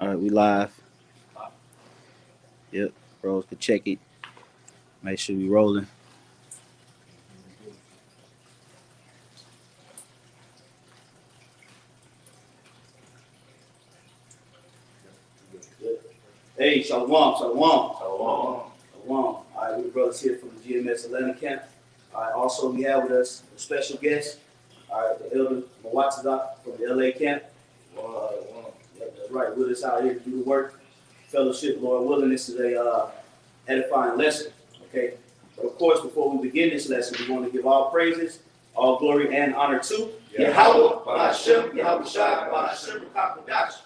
All right, we live. Yep, bros could check it. Make sure we rolling. Hey, shalom, shalom, shalom, shalom. All right, we brothers here from the GMS Atlanta camp. All right, also we have with us a special guest. All right, the elder Mawatazak from the LA camp. Yep, that's right, with us out here to do the work. Fellowship, Lord willing, this is a edifying lesson. Okay, but of course, before we begin this lesson, we want to give all praises, all glory, and honor to YAHAWAH, BAHASHAM, YAHAWASHI, BAHASHAM, BAHASHAM.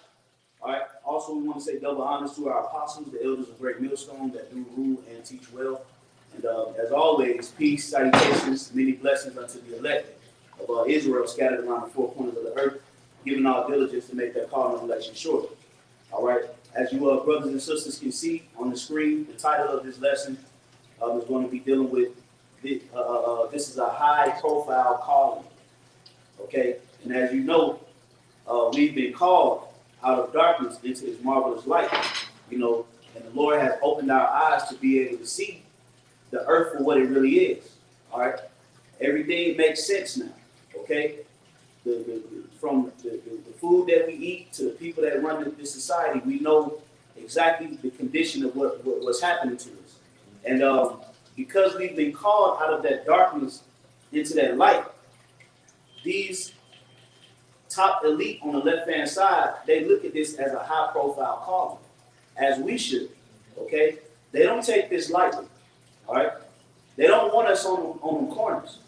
All right. Also, we want to say double honors to our apostles, the elders of Great Millstone that do rule and teach well. And as always, peace, salutations, many blessings unto the elect of Israel scattered around the four corners of the earth, giving our diligence to make that call and election sure. All right. As you brothers and sisters can see on the screen, the title of this lesson is going to be dealing with this is a high-profile calling. Okay. And as you know, we've been called out of darkness into his marvelous light, and the Lord has opened our eyes to be able to see the earth for what it really is. All right, everything makes sense now. Okay, from the food that we eat to the people that run this society, we know exactly the condition of what's happening to us, and because we've been called out of that darkness into that light, these top elite on the left-hand side, they look at this as a high-profile calling, as we should, okay? They don't take this lightly, all right? They don't want us on the corners.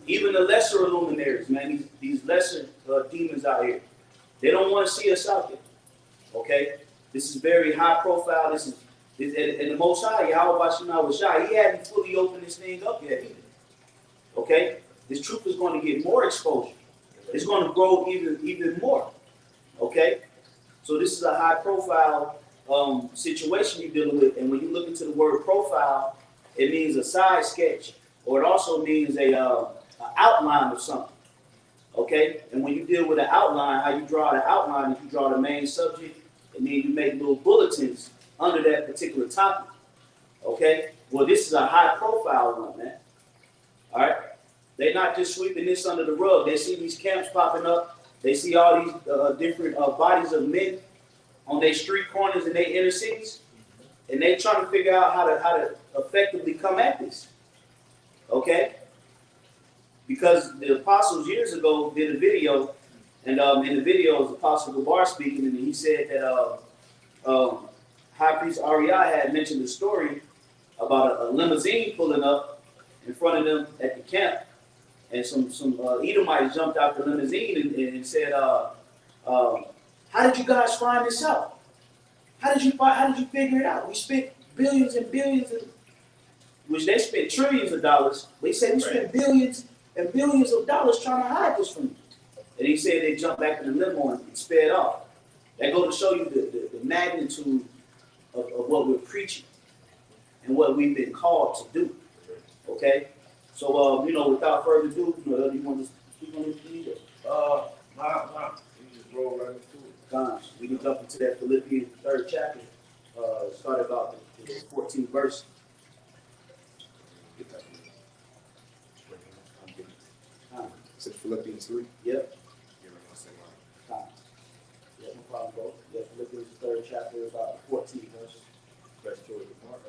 Even the lesser luminaries, man, these lesser demons out here, they don't want to see us out there, okay? This is very high-profile. This is and the Most High, YAHAWASHI, he hadn't fully opened this thing up yet either, okay? This truth is going to get more exposure. It's going to grow even more, okay? So this is a high-profile situation you're dealing with, and when you look into the word profile, it means a side sketch, or it also means an outline of something, okay? And when you deal with an outline, how you draw the outline is you draw the main subject, and then you make little bulletins under that particular topic, okay? Well, this is a high-profile one, man, all right? They're not just sweeping this under the rug. They see these camps popping up. They see all these different bodies of men on their street corners in their inner cities, and they trying to figure out how to effectively come at this. Okay? Because the apostles years ago did a video, and in the video was Apostle Gabar speaking, and he said that High Priest Ariah had mentioned the story about a limousine pulling up in front of them at the camp. And some Edomites jumped out the limousine and said, "How did you guys find this out? How did you figure it out? We spent billions and billions, which they spent trillions of dollars. But he said we spent billions and billions of dollars trying to hide this from you." And he said they jumped back in the limo and sped off. That goes to show you the magnitude of what we're preaching and what we've been called to do. Okay. So, without further ado, you want to speak on this? You just roll right into it. Gosh, we can jump into that Philippians 3rd chapter, start about the 14th verse. Is it Philippians 3? Yep. Yeah, no problem, bro. Yeah, Philippians 3rd chapter, about the 14th verse. That's toward the mark.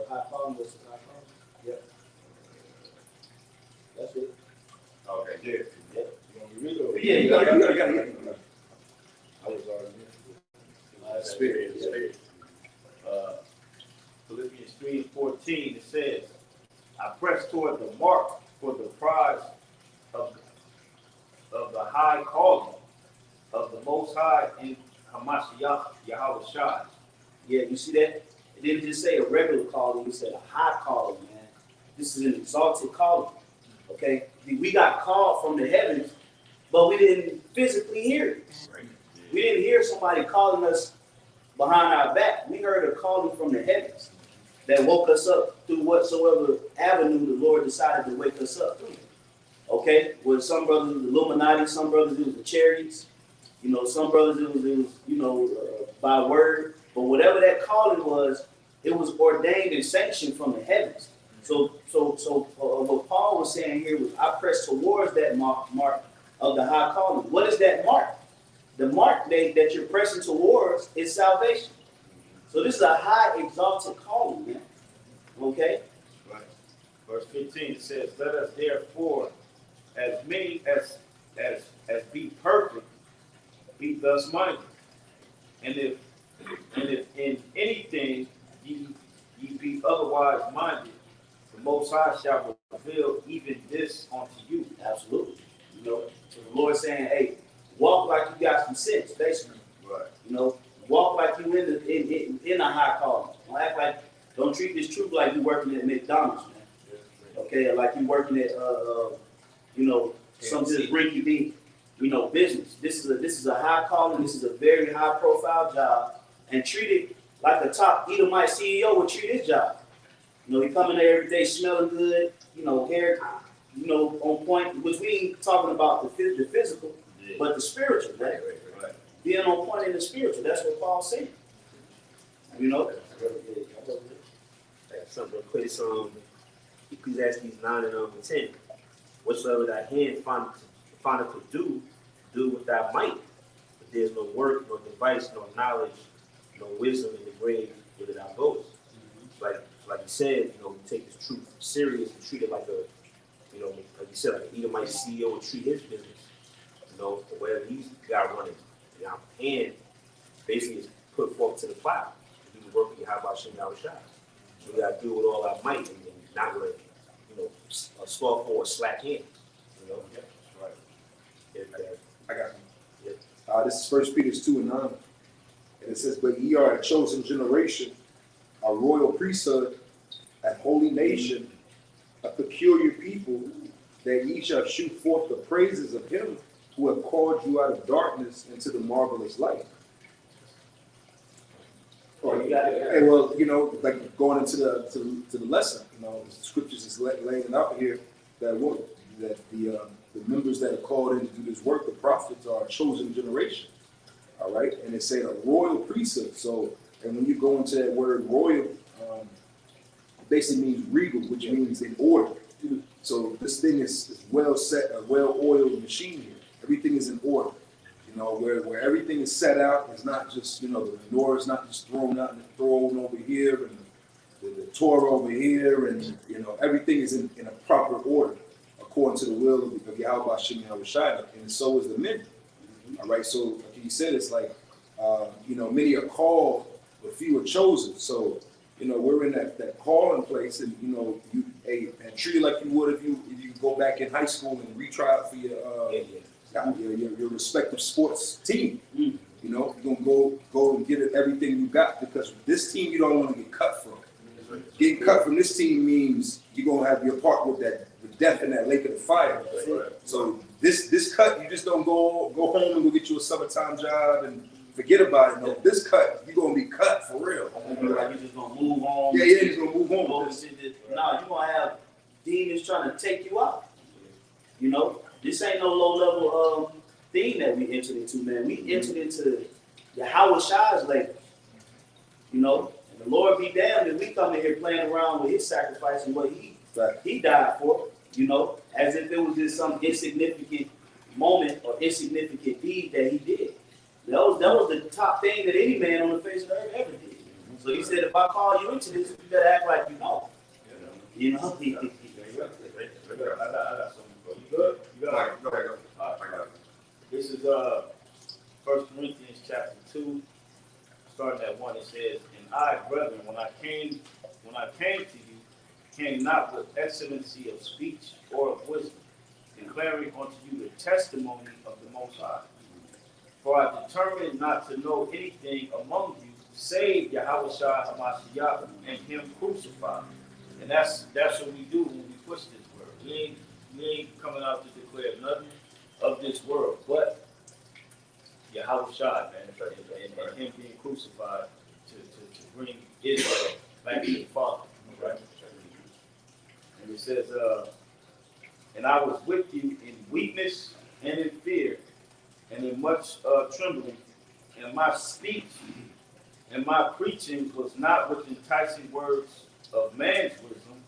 High problem, what's the high problem? Yep. That's it. Okay, yeah. Yep. You want me to read it? Or? Yeah, you got it. I was already Spirit. Philippians 3:14, it says, "I press toward the mark for the prize of the high calling of the Most High in Hamashiach YAHAWASHI." Yeah, you see that? It didn't just say a regular calling, it said a high calling, man. This is an exalted calling. Okay? We got called from the heavens, but we didn't physically hear it. We didn't hear somebody calling us behind our back. We heard a calling from the heavens that woke us up through whatsoever avenue the Lord decided to wake us up through. Okay? With some brothers, the Illuminati, some brothers, it was the chariots. You know, some brothers it was you know by word, but whatever that calling was, it was ordained and sanctioned from the heavens. So what Paul was saying here was, I press towards that mark of the high calling. What is that mark? The mark that you're pressing towards is salvation. So this is a high exalted calling, man. Okay? Right. Verse 15 says, let us therefore, as many as be perfect, be thus minded. And if in anything ye be otherwise minded, the Most High shall reveal even this unto you. Absolutely. You know, so the Lord saying, hey, walk like you got some sense, basically. Right. You know, walk like you in a high calling. Don't treat this truth like you working at McDonald's, man. Okay, or like you working at you know, some just rinky dink, you know, business. This is a high calling. This is a very high profile job, and treat it like a top Edomite CEO would treat his job. You know, he come in there every day smelling good. You know, hair, you know, on point. Which we ain't talking about the physical, but the spiritual, man. Right. Being on point in the spiritual. That's what Paul's saying. You know. Something real quick. Ecclesiastes 9 and 10. Whatsoever thy hand findeth to do with thy might. But there's no work, no device, no knowledge, no wisdom in the grave whither thou goest. Like you said, you know, we take this truth serious and treat it like a, you know, like you said, like an Edomite CEO would treat his business. You know, whatever he's got running. And our hand basically is put forth to the cloud. Do the work of YAHAWASHI. So we got to do it with all our might and not with, you know, a slothful or slack hand. You know? Yeah, right. I got you. Yeah. This is 1 Peter 2:9. And it says, but ye are a chosen generation, a royal priesthood, a holy nation, a peculiar people, that ye shall shoot forth the praises of him who have called you out of darkness into the marvelous light. And well, you know, like going into the lesson, you know, the scriptures is laying it out here that the members that are called in to do this work, the prophets, are a chosen generation. All right, and it's saying a royal priesthood. So, and when you go into that word royal, it basically means regal, which means in order. So this thing is well set, a well-oiled machine here. Everything is in order. You know, where everything is set out, it's not just, you know, the menorah is not just thrown out and thrown over here, and the Torah over here, and, you know, everything is in a proper order according to the will of YAHAWASHI, and so is the men. All right, so like he said, it's like, you know, many are called, but few are chosen. So, you know, we're in that calling place, and, you know, and treat it like you would if you go back in high school and retry out for your respective sports team. You know, you're gonna go and get it everything you got, because this team you don't want to get cut from. Getting cut from this team means you're gonna have your part with death in that lake of the fire. So this cut, you just don't go home and go get you a summertime job and forget about it. No, this cut, you're gonna be cut for real. Like you're just gonna move on. Yeah, you're just gonna move on. No, you're gonna have demons trying to take you out. You know, this ain't no low level thing that we entered into, man. We entered into YAHAWASHI's labor. You know, and the Lord be damned if we come in here playing around with his sacrifice and what he died for. You know, as if it was just some insignificant moment or insignificant deed that he did. That was the top thing that any man on the face of the earth ever did. So he said, if I call you into this, you better act like you know. You know. Good? You got it? Go ahead. This is 1 Corinthians chapter 2, starting at 1. It says, and I, brethren, when I came to you, came not with excellency of speech or of wisdom, declaring unto you the testimony of the Most High. For I determined not to know anything among you save YAHAWASHI HaMashiach and him crucified. And that's what we do when we push this word. We ain't coming out to declare nothing of this world, but YAHAWASHI, man, and him being crucified to bring Israel back to the Father. Right? And it says, and I was with you in weakness and in fear and in much trembling. And my speech and my preaching was not with enticing words of man's wisdom,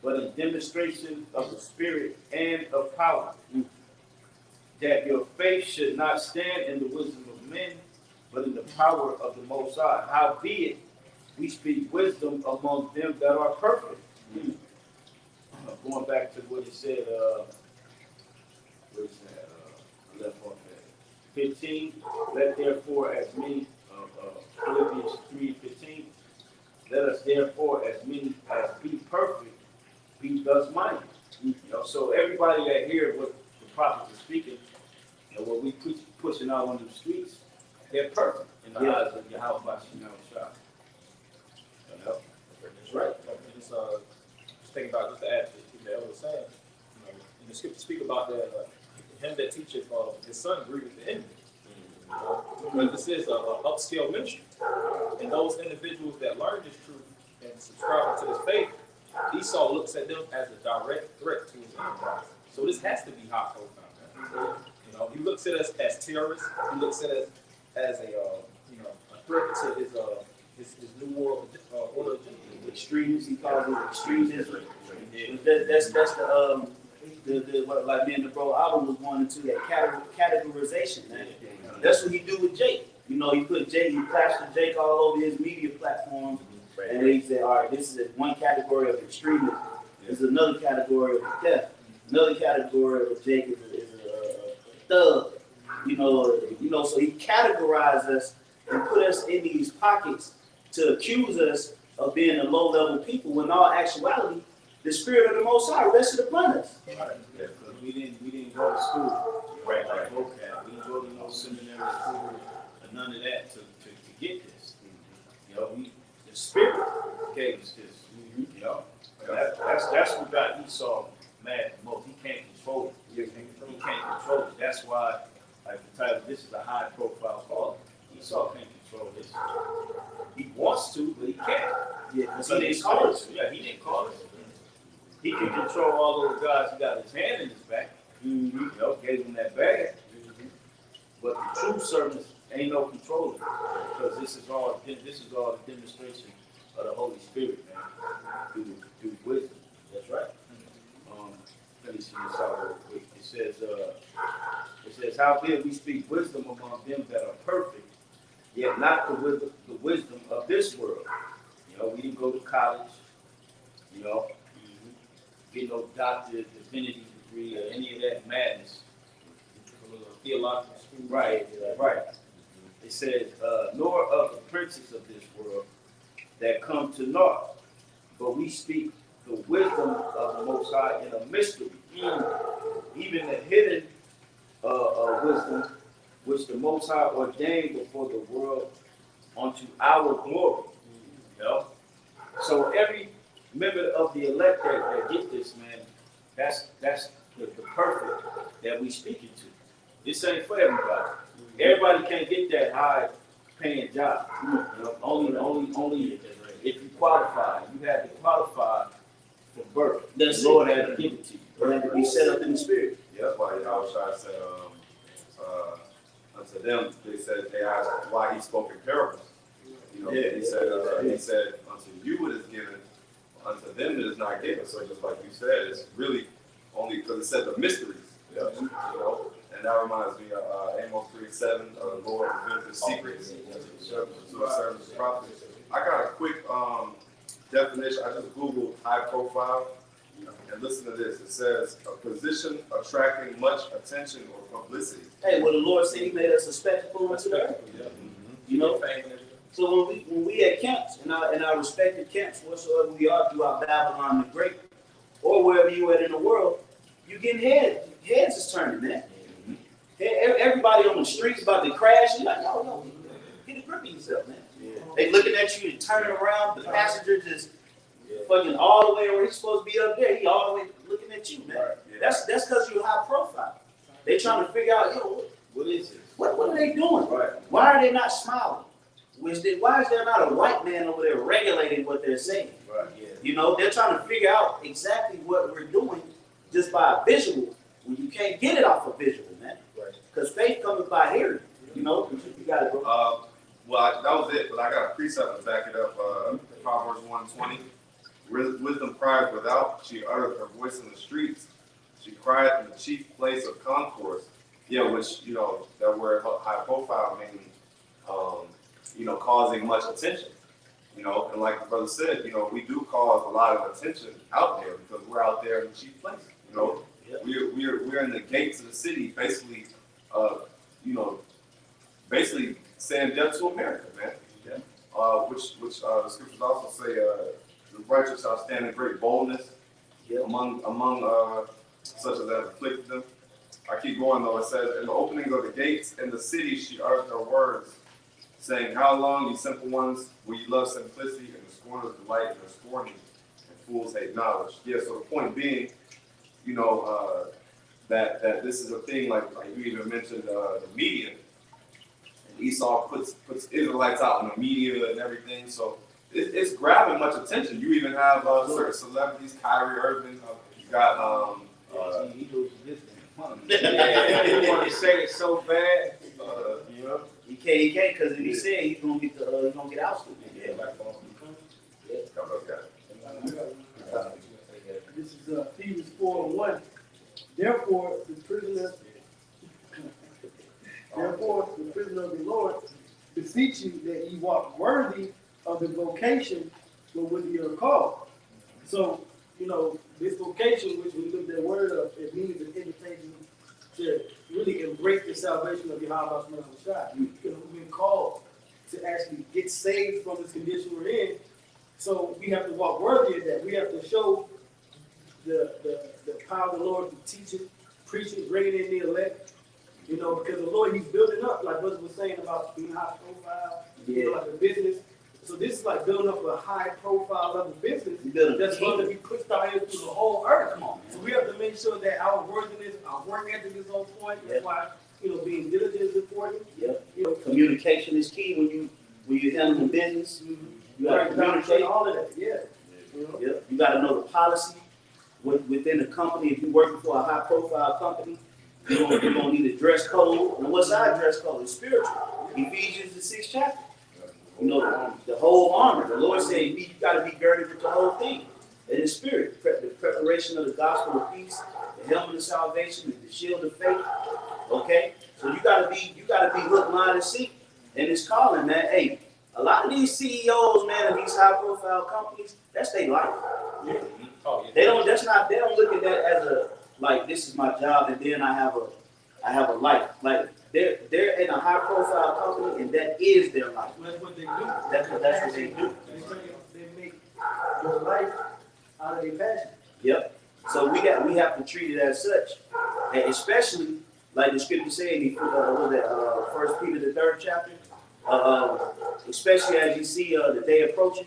but in demonstration of the Spirit and of power, that your faith should not stand in the wisdom of men, but in the power of the Most High. Howbeit, we speak wisdom among them that are perfect. Going back to what he said, what is that? I left off at 15. Let therefore as many, Philippians 3:15. Let us therefore as many as be perfect, be thus minded. You know, so everybody that hears what the prophets are speaking, you know, what we pushing out on the streets, they're perfect in the eyes of YAHAWASHI. That's right. Just think about just to add to what the elder was saying. You know, in the scripture speak about the him that teacheth his son grieveth the enemy. But this is an upscale ministry, and those individuals that learn this truth and subscribe to this faith, Esau looks at them as a direct threat to his enemy. So this has to be high profile. You know, he looks at us as terrorists. He looks at us as a threat to his new world order. Extremes, he calls it extremism. That's what, like me and the bro Albert was going into, that categorization, man. That's what he do with Jake. You know, he plastered Jake all over his media platforms, and then he said, all right, this is one category of extremism. This is another category of theft. Another category of Jake is a thug. You know, so he categorized us and put us in these pockets to accuse us of being a low-level people, when in all actuality, the Spirit of the Most High rested upon us. Right. Yeah, because we didn't go to school, right? Like vocab, we didn't go to no seminary school or none of that to get this. You know, the Spirit gave us this. You know, that's what got Esau mad the most. He can't control it. He can't control it. That's why, like the title, this is a high-profile call. Esau can't control this. He wants to, but he can't. Yeah, He didn't call it. Yeah, he didn't call it. He can control all those guys who got his hand in his back. You know, gave him that bag. But the true servants ain't no controlling, because this is all the demonstration of the Holy Spirit, man, through wisdom. That's right. Let me see this out real quick. It says, howbeit we speak wisdom among them that are perfect, yet not the wisdom of this world. You know, we didn't go to college, you know, get no doctorate, divinity degree, or any of that madness. Theological school. Right. It says, nor of the princes of this world that come to naught, but we speak the wisdom of the Most High in a mystery, even the hidden wisdom which the Most High ordained before the world unto our glory. You know? So every member of the elect that get this, man, that's the perfect that we speaking to. This ain't for everybody. Everybody can't get that high paying job. You know, only if you qualify. You had to qualify for birth. The Lord had to give it to you. You had to be set up in the Spirit. Yeah, that's why Yahawashi said unto them, they said they asked why he spoke in parables. You know, he said unto you it is given, unto them it is not given. So just like you said, it's really only because it said the mysteries. You know, and that reminds me of Amos 3:7, the Lord reveals his secrets to the servants of prophets. I got a quick definition. I just Googled high profile. And listen to this. It says, a position attracting much attention or publicity. Hey, well, the Lord said he made us a spectacle unto the earth. You know? So when we at camps, in our respective camps, whatsoever we are throughout Babylon the Great, or wherever you at in the world, you getting heads is turning, man. Everybody on the streets about to crash. You're like, no, get a grip of yourself, man. They looking at you and turning around. The passenger just fucking all the way where he's supposed to be up there. He all the way looking at you, man. That's because you're high profile. They trying to figure out, What is this? what are they doing? Right. Why are they not smiling? Why is there not a white man over there regulating what they're saying? Right. Yeah. You know, they're trying to figure out exactly what we're doing just by a visual, when you can't get it off a visual, man. Right. Because faith comes by hearing. You know, you got it, bro. That was it, but I got a precept to back it up. Proverbs 1:20. Wisdom cried without, she uttered her voice in the streets. She cried in the chief place of concourse. Yeah, which, you know, that word high profile meaning, you know, causing much attention. You know, and like the brother said, you know, we do cause a lot of attention out there because we're out there in the chief place. You know, we're in the gates of the city, basically, you know, basically saying death to America, man. Yeah. Which the scriptures also say, the righteous shall stand in great boldness among such as have afflicted them. I keep going though. It says, in the opening of the gates in the city, she uttered her words, saying, how long, you simple ones, will you love simplicity, and the scorners delight in their scorning, and fools hate knowledge. Yeah, so the point being, you know, that this is a thing, like you even mentioned the media. And Esau puts Israelites out in the media and everything, so it's grabbing much attention. You even have certain celebrities, Kyrie Irving, you got he knows this thing. He want to say it so bad. You know, he can't, because if he said he's gonna get ousted. Yeah. This is Ephesians 4:1. Therefore, the prisoner of the Lord, beseech you that ye walk worthy of the vocation wherewith you are called. So, you know, this vocation, which we looked at the word of, it means an invitation to really embrace the salvation of YAHAWASHI. You know, we've been called to actually get saved from this condition we're in. So we have to walk worthy of that. We have to show the power of the Lord to teach it, preach it, bring it in the elect. You know, because the Lord, He's building up, like Brother was saying about being high profile, you know, like a business. So this is like building up a high profile level business that's going to be pushed out here through the whole earth. So we have to make sure that our worthiness, our work ethic is on point. That's why, you know, being diligent is important. Yep. You know, Communication is key when you handle business. You got to communicate. all of that. Yeah. You know? Yep. You got to know the policy within the company. If you're working for a high profile company, you're gonna need a dress code. And what's our dress code? It's spiritual. Ephesians the 6th chapter. You know, the whole armor. The Lord said you got to be girded with the whole thing. In the spirit, the preparation of the gospel of peace, the helmet of salvation, the shield of faith. Okay? So you gotta be hook, line, and seek in this calling, man. Hey, a lot of these CEOs, man, of these high profile companies, that's their life. Yeah. Oh, yeah. They don't look at that as a, like, this is my job and then I have a life. Like, they're in a high profile company and that is their life. That's what they do. That's what they do. They make their life out of their passion. Yep. So we have to treat it as such, and especially like the scripture said in First Peter the 3rd chapter. Especially as you see the day approaching,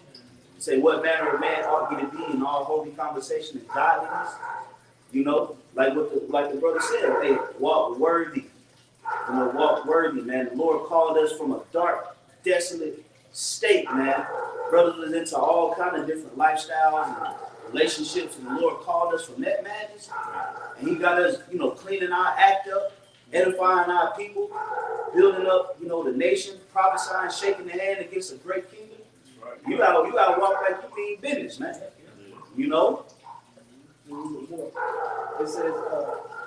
say what manner of man ought you to be in all holy conversation and godliness. You know, like the brother said, hey, walk worthy. You know, walk worthy, man. The Lord called us from a dark, desolate state, man. Brothers was into all kind of different lifestyles and relationships, and the Lord called us from that madness. And He got us, you know, cleaning our act up, edifying our people, building up, you know, the nation, prophesying, shaking the hand against a great kingdom. You gotta walk like you mean business, man. You know? It says,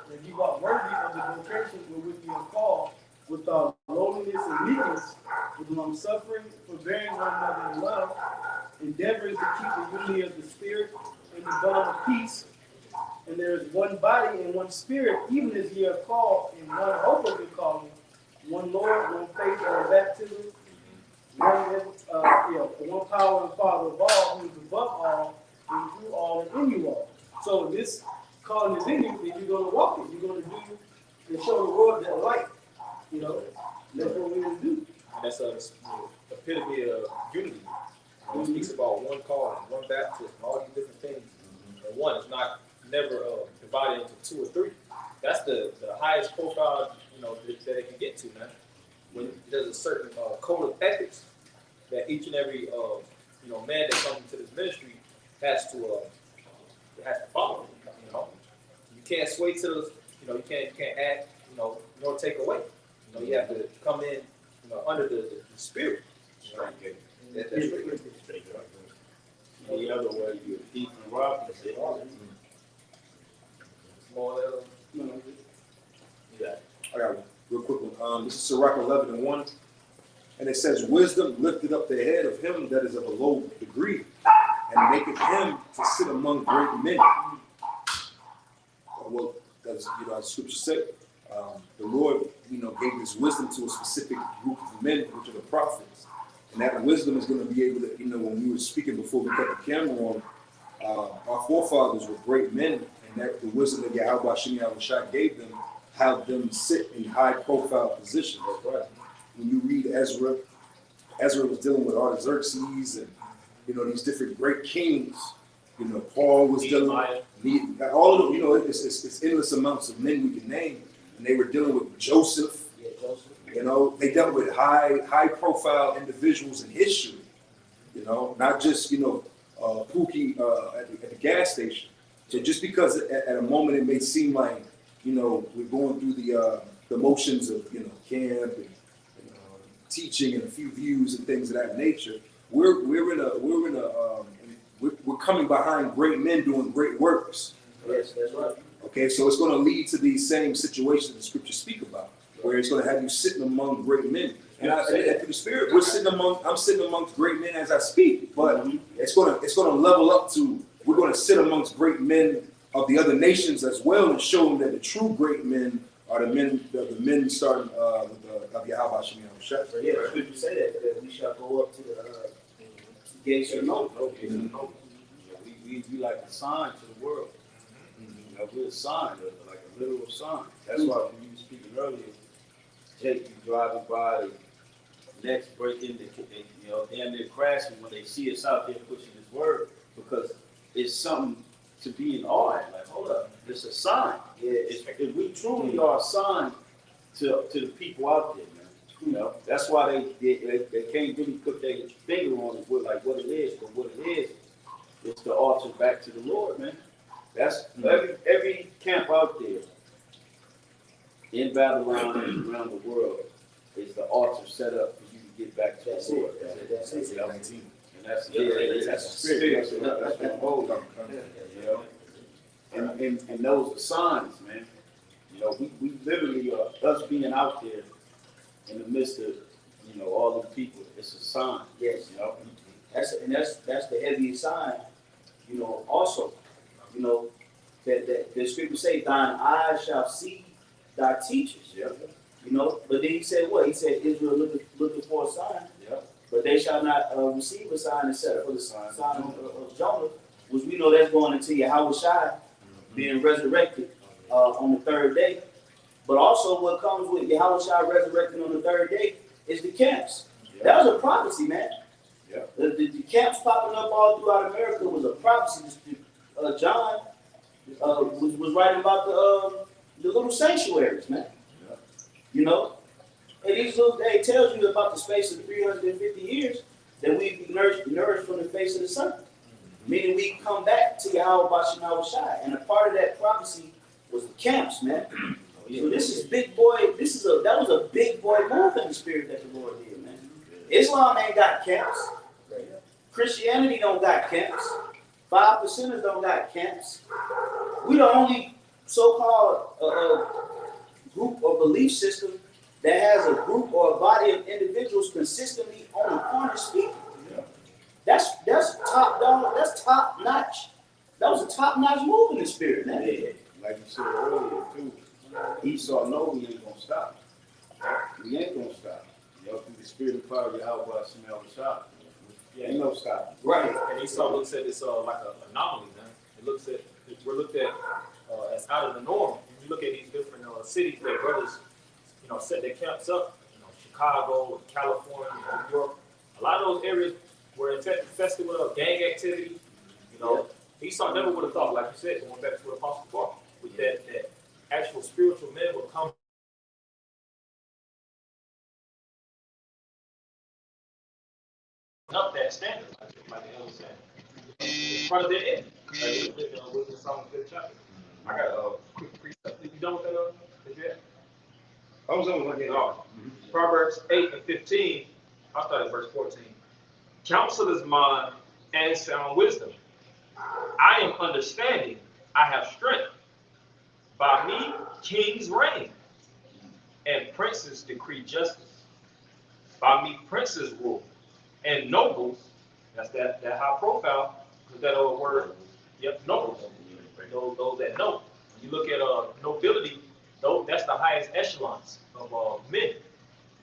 that you walk worthy of the vocation with which you are called, with lowliness and meekness, with long suffering, forbearing one another in love, endeavoring to keep the unity of the Spirit and the bond of peace. And there is one body and one Spirit, even as ye are called, in one hope of your calling, one Lord, one faith, one baptism, one power and Father of all, who is above all, and through all, and in you all. So this calling is in you, then you're going to walk it. You're going to do and show the world that light. You know, that's what we're going to do. And that's the epitome of unity. It speaks about one calling, one baptism, all these different things. And one is not never divided into two or three. That's the highest profile, you know, that it can get to, man. When there's a certain code of ethics that each and every you know, man that comes into this ministry has to follow. You know, you can't sway to the, you know, you can't act, you nor take away. You have to come in, under the spirit. That's right. The other way, you thief and rob. More I got one. Real quick one. This is Sirach 11:1. And it says, wisdom lifted up the head of him that is of a low degree, and maketh him to sit among great men. Well, as as Scripture said, the Lord, gave this wisdom to a specific group of men, which are the prophets. And that wisdom is going to be able to, when we were speaking before we cut the camera on, our forefathers were great men, and that the wisdom that YAHAWASHI gave them helped them sit in high-profile positions. Right? When you read Ezra was dealing with Artaxerxes and these different great kings. Paul was dealing with all of them. It's endless amounts of men we can name, and they were dealing with Joseph. They dealt with high-profile individuals in history. Not just Pookie at the gas station. So just because at a moment it may seem like we're going through the motions of camp and teaching and a few views and things of that nature, we're coming behind great men doing great works. Yes, that's right. Okay, so it's going to lead to these same situations the scriptures speak about, where it's going to have you sitting among great men. And through the Spirit, I'm sitting amongst great men as I speak. But it's going to level up to, we're going to sit amongst great men of the other nations as well, and show them that the true great men are the men starting with of YAHAWASHI. Yeah, the scripture say that we shall go up to the gates of no. We like a sign to the world. We're a sign, like a literal sign. That's why when you were speaking earlier, Jake, you driving by the next break in damn near crashing when they see us out there pushing this word, because it's something to be in awe at. Like, hold up, it's a sign. Yeah, if we truly are a sign to the people out there, man. That's why they can't really put their finger on it with like what it is, but what it is, it's the altar back to the Lord, man. That's every camp out there in Babylon and around the world is the altar set up for you to get back to the Lord. That's it. And that's the spirit. That's what I'm holding on. And those are signs, man. We literally are us being out there in the midst of all the people. It's a sign. Yes. That's the heaviest sign. Also, that the scripture say, "Thine eyes shall see thy teachers." Yeah. But then he said what? He said, "Israel looking for a sign." Yeah. But they shall not receive a sign except for the sign of Jonah, which we know that's going into YAHAWASHI being resurrected on the third day. But also what comes with YAHAWASHI resurrecting on the third day is the camps. Yeah. That was a prophecy, man. Yeah. The camps popping up all throughout America was a prophecy. John was writing about the little sanctuaries, man. Yeah. And these little, it tells you about the space of 350 years that we nourished from the face of the sun. Meaning we come back to YAHAWASHI. And a part of that prophecy was the camps, man. So this is big boy, that was a big boy move in the spirit that the Lord did, man. Islam ain't got camps. Christianity don't got camps. 5%ers don't got camps. We the only so-called group or belief system that has a group or a body of individuals consistently on the corner speaking. That's top dog. That's top notch. That was a top notch move in the spirit, man. Yeah. Like you said earlier too, Esau know we ain't gonna stop. We ain't gonna stop. Through the spirit of power, YAHAWASHI. Yeah, ain't no stopping. Right. And Esau looks at this like an anomaly, man. We're looked at as out of the norm. When you look at these different cities where brothers, set their camps up, Chicago, California, New York, a lot of those areas were infested with gang activity. Esau never would have thought, like you said, going back to what Apostle Paul, with that actual spiritual men would come up that standard, like the elder said, in front of their enemy. With the song, I got a quick precept. You done with that? I was on one Oh, Proverbs 8 and 15. I'll start at verse 14. Counsel is mine and sound wisdom. I am understanding. I have strength. By me, kings reign, and princes decree justice. By me, princes rule, and nobles. That's that high profile. Is that old word? Yep, nobles. Those that know. You look at nobility. That's the highest echelons of men.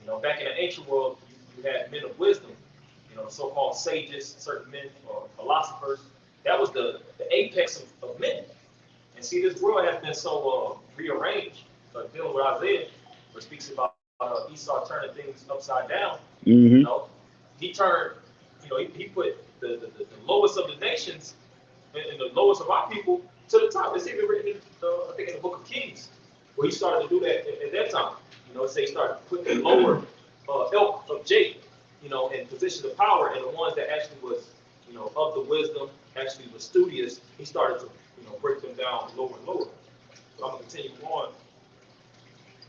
You know, back in the ancient world, you had men of wisdom. You know, so-called sages, certain men or philosophers. That was the apex of men. And see, this world has been so rearranged. Dealing with Isaiah, where it speaks about Esau turning things upside down. You know, he turned. You know, he put the lowest of the nations and the lowest of our people to the top. It's even written, I think, in the Book of Kings, where he started to do that at that time. You know, say he started putting the lower elk of Jacob, you know, in positions of power, and the ones that actually was, you know, of the wisdom, actually was studious, he started to, you know, break them down lower and lower. So I'm gonna continue on.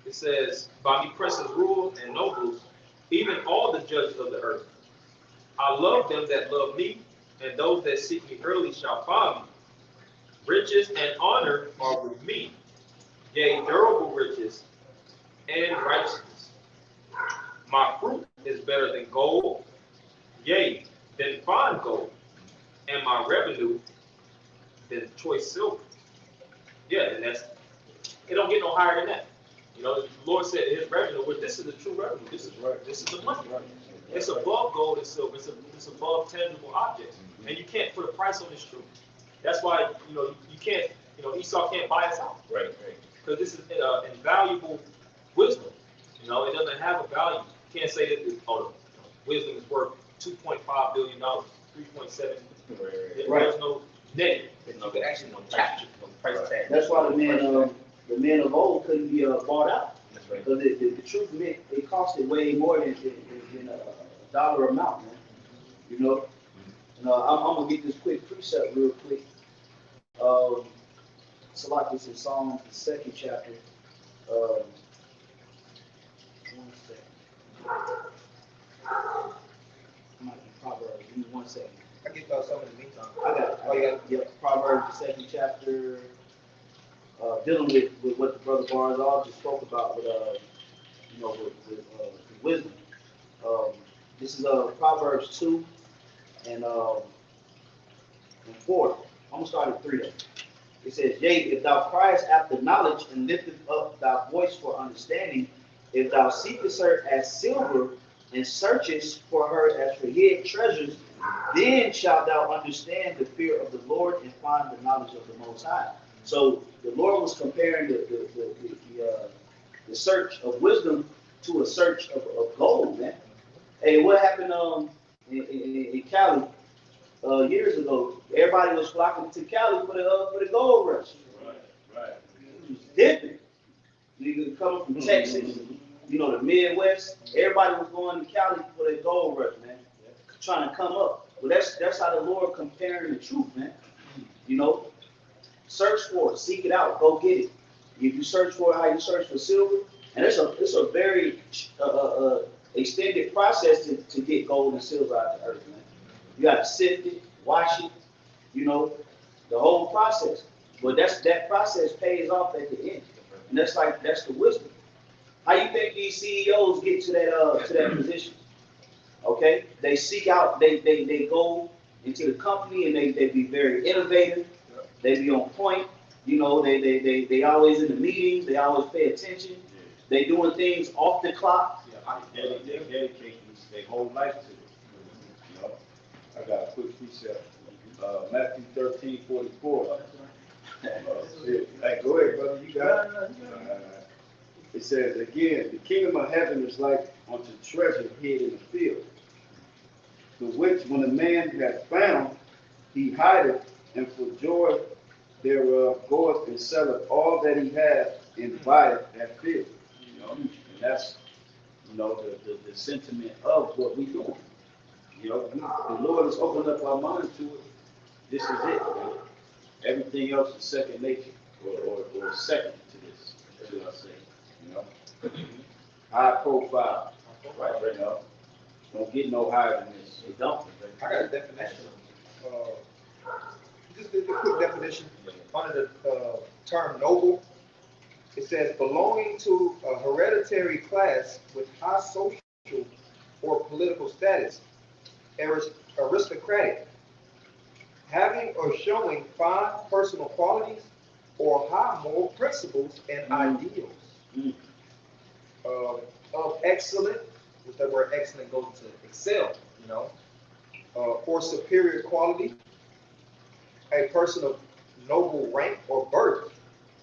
It says, by me princes rule and nobles, even all the judges of the earth. I love them that love me, and those that seek me early shall find me. Riches and honor are with me, yea, durable riches and righteousness. My fruit is better than gold, yea, than fine gold, and my revenue than choice silver. Yeah, and it don't get no higher than that. You know, the Lord said his revenue, well, this is the true revenue. This is the money. It's above gold and silver. It's above tangible objects. And you can't put a price on this truth. That's why, you know, you can't, you know, Esau can't buy us out. Right. Because this is invaluable wisdom. You know, it doesn't have a value. You can't say that wisdom is worth $2.5 billion, 3.7. There's no negative. You could actually capture the price tag. That's why the men of old couldn't be bought out. Because the truth meant it costed way more than a dollar amount, man. You know? I'm gonna get this quick precept real quick. So like this in Psalms, the 2nd chapter. 1 second. Might be Proverbs. Give me 1 second. I can throw some in the meantime. I got it. Oh, yeah. Yep. Proverbs, the 2nd chapter. Dealing with what the brother Barzal just spoke about with you know, with wisdom. This is Proverbs 2 and 4. I'm gonna start at 3 though. It says, yea, if thou criest after knowledge and lifteth up thy voice for understanding, if thou seekest her as silver and searchest for her as for hid treasures, then shalt thou understand the fear of the Lord and find the knowledge of the Most High. So the Lord was comparing the search of wisdom to a search of gold, man. Hey, what happened in Cali years ago? Everybody was flocking to Cali for the gold rush. Right. It was different. You coming from Texas, you know, the Midwest. Everybody was going to Cali for the gold rush, man. Trying to come up. Well, that's how the Lord comparing the truth, man. You know. Search for it, seek it out, go get it. If you search for it, how you search for silver, and it's a very extended process to get gold and silver out of the earth, man. You got to sift it, wash it, you know, the whole process. But that process pays off at the end, and that's the wisdom. How you think these CEOs get to that position? Okay, they seek out, they go into the company and they be very innovative. They be on point, you know, they always in the meetings, they always pay attention. They doing things off the clock. They dedicate their whole life to it. You know, I got a quick precept. Matthew 13:44. Hey, go ahead, brother. You got it. It says again, the kingdom of heaven is like unto treasure hid in the field, the which when a man hath found, he hideth, and for joy thereof goeth and selleth all that he hath and buyeth that field. You know, and that's, you know, the sentiment of what we doing. You know, the Lord has opened up our mind to it. This is it. Man. Everything else is second nature or second to this, should I say. You know. high profile. Right, you know, don't get no higher than this. It don't. I got a definition. Just a quick definition. Under the term noble, it says belonging to a hereditary class with high social or political status, aristocratic, having or showing fine personal qualities or high moral principles and ideals. Of excellent, with that word excellent goes to excel, you know, or superior quality, a person of noble rank or birth,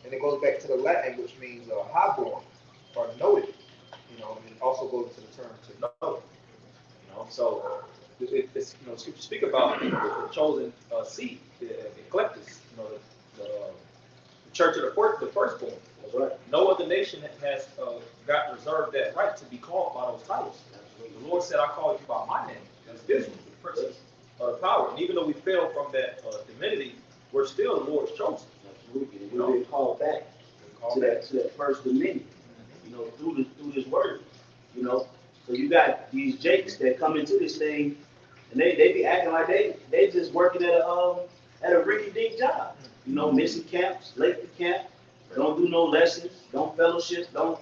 and it goes back to the Latin, which means highborn or noted, you know, and it also goes to the term to know, you know. So it's, you know, scripture speak about, you know, the chosen seed, the ecclesis, you know, the church of the firstborn. That's right. No other nation has got reserved that right to be called by those titles. The Lord said, "I call you by my name." That's Israel, the prince of power. And even though we fell from that divinity, we're still the Lord's chosen. Absolutely. We've been called back to that first dominion, you know, through this word, you know. So you got these Jakes that come into this thing, and they be acting like they just working at a rinky-dink job, you know, missing camps, late to camp, don't do no lessons, don't fellowship, don't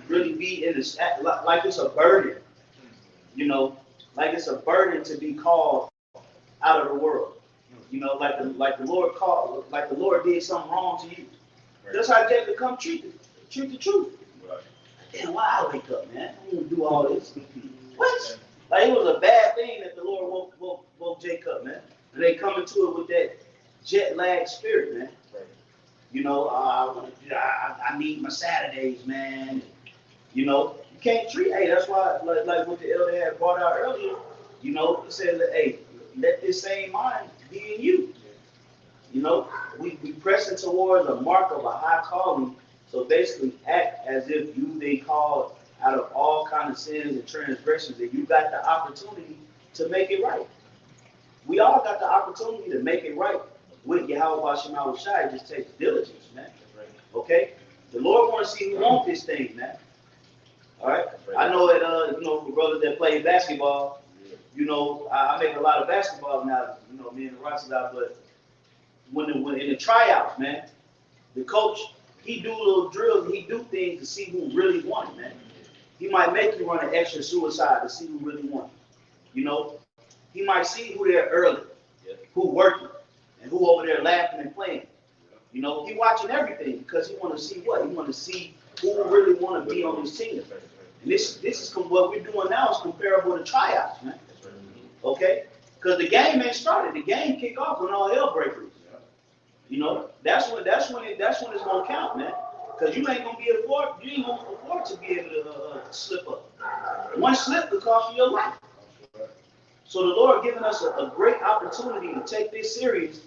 really be in this like it's a burden, you know, like it's a burden to be called out of the world. You know, like the Lord called, like the Lord did something wrong to you. Right. That's how Jacob come treat the truth. Right. Damn, why I wake up, man? I don't do all this. What? Like it was a bad thing that the Lord woke Jacob, man. And they come into it with that jet lag spirit, man. Right. You know, I need my Saturdays, man. You know, you can't treat. Hey, that's why, like what the elder had brought out earlier. You know, he said, hey, let this same mind be in you. You know, we pressing towards a mark of a high calling. So basically act as if you've been called out of all kinds of sins and transgressions, and you got the opportunity to make it right. We all got the opportunity to make it right with YAHAWASHI. It just takes diligence, man. Okay? The Lord wants to see who wants this thing, man. All right? I know that, you know, for brothers that play basketball, you know, I make a lot of basketball now, you know, me and the Rocks out, but when in the tryouts, man, the coach, he do little drills, he do things to see who really won, man. He might make you run an extra suicide to see who really won. You know, he might see who there early, who working, and who over there laughing and playing. You know, he watching everything because he want to see what? He want to see who really want to be on his team. And this is what we're doing now is comparable to tryouts, man. Okay? Because the game ain't started. The game kick off when all hell breaks loose. You know, that's when it's gonna count, man. Because you ain't gonna afford to be able to slip up. One slip could cost you your life. So the Lord giving us a great opportunity to take this serious,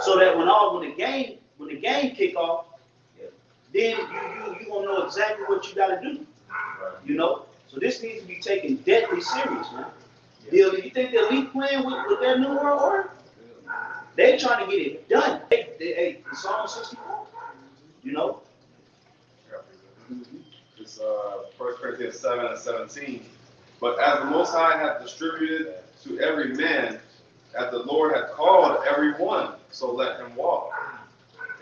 so that when the game kick off, then you gonna know exactly what you gotta do. You know, so this needs to be taken deadly serious, man. You think the elite playing with their new world order? They trying to get it done. Hey, Psalm 64. You know. It's 1 Corinthians 7:17. But as the Most High hath distributed to every man, as the Lord hath called every one, so let him walk.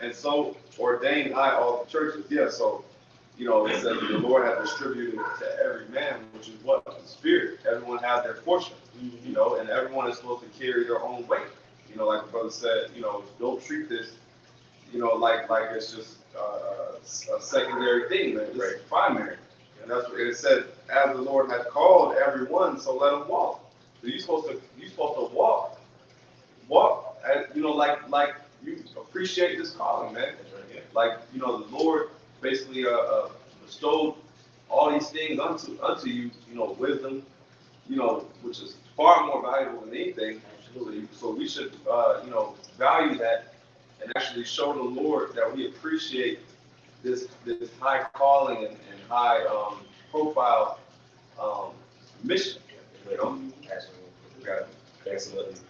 And so ordained I all the churches. Yeah, so, you know, it says that the Lord hath distributed to every man, which is what? The Spirit. Everyone has their portion, you know, and everyone is supposed to carry their own weight. You know, like the brother said, you know, don't treat this, you know, like it's just a secondary thing, man. This is primary. And that's what it said, as the Lord hath called everyone, so let him walk. So you're supposed to walk, you know, like you appreciate this calling, man. Like, you know, the Lord basically bestowed all these things unto you, you know, wisdom, you know, which is far more valuable than anything. So we should, you know, value that and actually show the Lord that we appreciate this high calling and high profile mission. You know? Absolutely.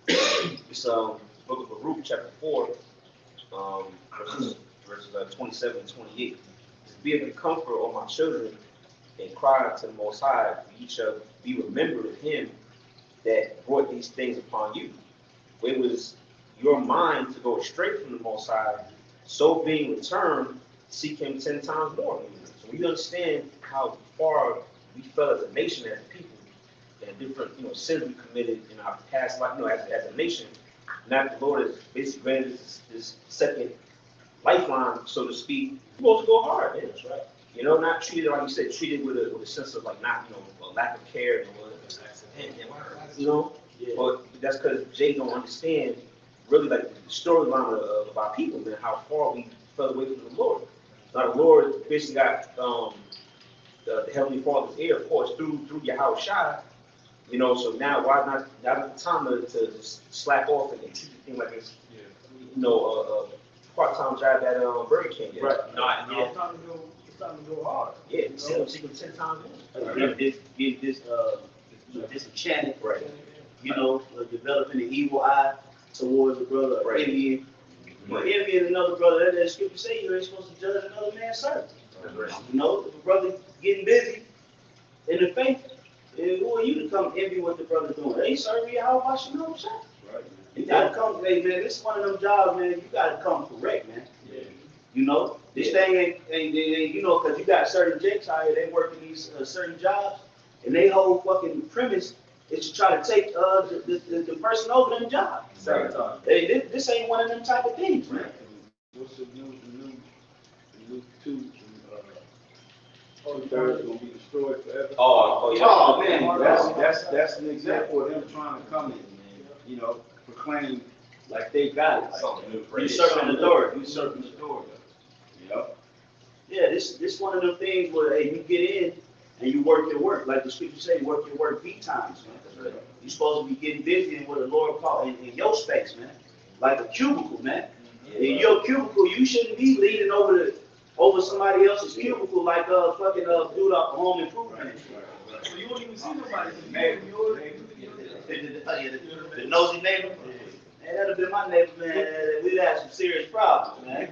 It's book of Baruch, chapter 4, verses 27 and 28. Be of good comfort, O my children, and cry unto the Most High, for ye shall be remembered of him that brought these things upon you. It was your mind to go astray from the Most High, so being returned, seek him 10 times more. So we understand how far we fell as a nation, as a people, and different, sins we committed in our past life, as a nation. Now the Lord has basically granted this second lifeline, so to speak. We're supposed to go hard, man. That's right. Not treated, like you said, treated with a sense of like not, a lack of care, But that's because Jay don't understand really like the storyline of our people, man, how far we fell away from the Lord. Now the Lord basically got the Heavenly Father's ear, of course, through YAHAWASHI. So now why not? Now's the time to just slack off and treat the thing like it's, part-time job at Burger King. Right. It's time to go hard. Yeah, see them 10 times more. This enchanted, right? Developing an evil eye towards the brother, Right. envy. But envy is another brother. That scripture say you ain't supposed to judge another man's servant. Right. If the brother getting busy in the faith, who are you to come envy what the brother's doing? They ain't serving you. How about you know what? Right. You gotta come, hey man. This is one of them jobs, man. You gotta come correct, man. Yeah. This thing ain't because you got certain jakes out here. They working these certain jobs, and they whole fucking premise is to try to take the person over them jobs. Same time. Hey, this ain't one of them type of things, man. What's the new 2, 2/3 gonna be destroyed forever? Oh man, That's an example of them trying to come in, man. Proclaim like they got it. Something new. usurping authority. Usurping authority. Yeah, this one of them things where hey, you get in and you work your work, like the scripture say, work your work beat times, man. You're supposed to be getting busy in what the Lord called in your space, man. Like a cubicle, man. In your cubicle, you shouldn't be leaning over somebody else's cubicle like fucking dude off home improvement. So you won't even see nobody. The nosy neighbor. Man, that'd have been my neighbor, man. We'd have some serious problems, man.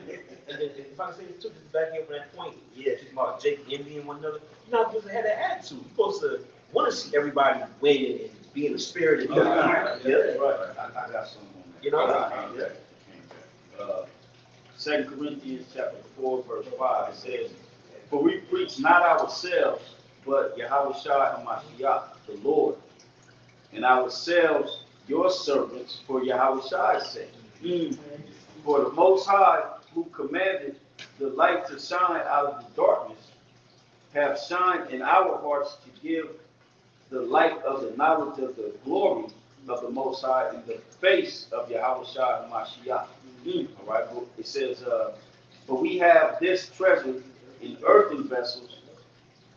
And if I say this too, just back in on that point, talking about Jake envying one another, you're not supposed to have that attitude. You're supposed to want to see everybody win and be in the spirit. And I got some on that. 2 Corinthians chapter 4, verse 5, it says, "For we preach not ourselves, but YAHAWASHI HaMashiach, the Lord, and ourselves your servants for YAHAWASHI's sake. For the Most High, who commanded the light to shine out of the darkness, have shined in our hearts to give the light of the knowledge of the glory of the Most High in the face of YAHAWASHI HaMashiach." All right, it says, "But we have this treasure in earthen vessels,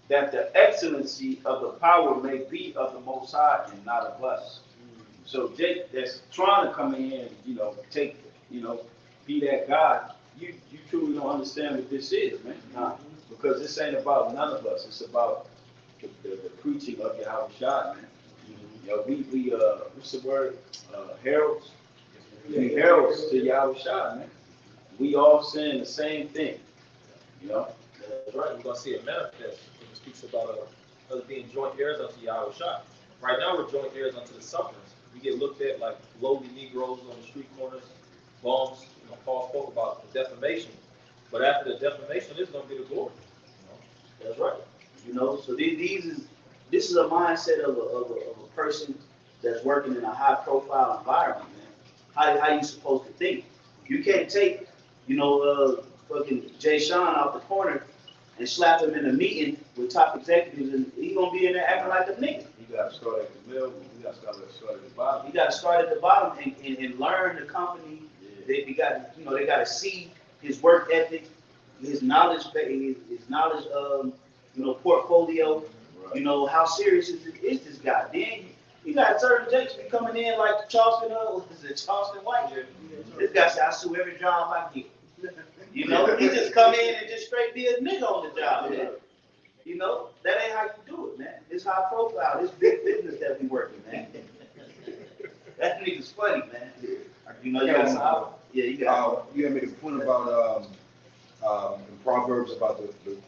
that the excellency of the power may be of the Most High and not of us." So Jake, that's trying to come in, take, be that God. You truly don't understand what this is, man. Nah, because this ain't about none of us. It's about the preaching of YAHAWASHI, man. We what's the word? Heralds. We heralds to YAHAWASHI, man. We all saying the same thing, That's right. We're gonna see it manifest when it speaks about us being joint heirs unto YAHAWASHI. Right now, we're joint heirs unto the sufferings. We get looked at like lowly Negroes on the street corners, bums. Paul spoke about the defamation, but after the defamation, it's gonna be the glory. That's right. So this is a mindset of a person that's working in a high profile environment, man. How you supposed to think? You can't take, fucking Jay Sean out the corner and slap him in a meeting with top executives, and he gonna be in there acting like a nigga. You got to start at the middle. You got to start at the bottom. You got to start at the bottom and learn the company. They got to see his work ethic, his knowledge, portfolio. Right. How serious is this guy? Then you got certain jakes be coming in like Charleston White. This guy said, "I sue every job I get." He just come in and just straight be a nigga on the job, man. That ain't how you do it, man. It's high profile. It's big business that we working, man. That nigga's funny, man. You made a point about in Proverbs about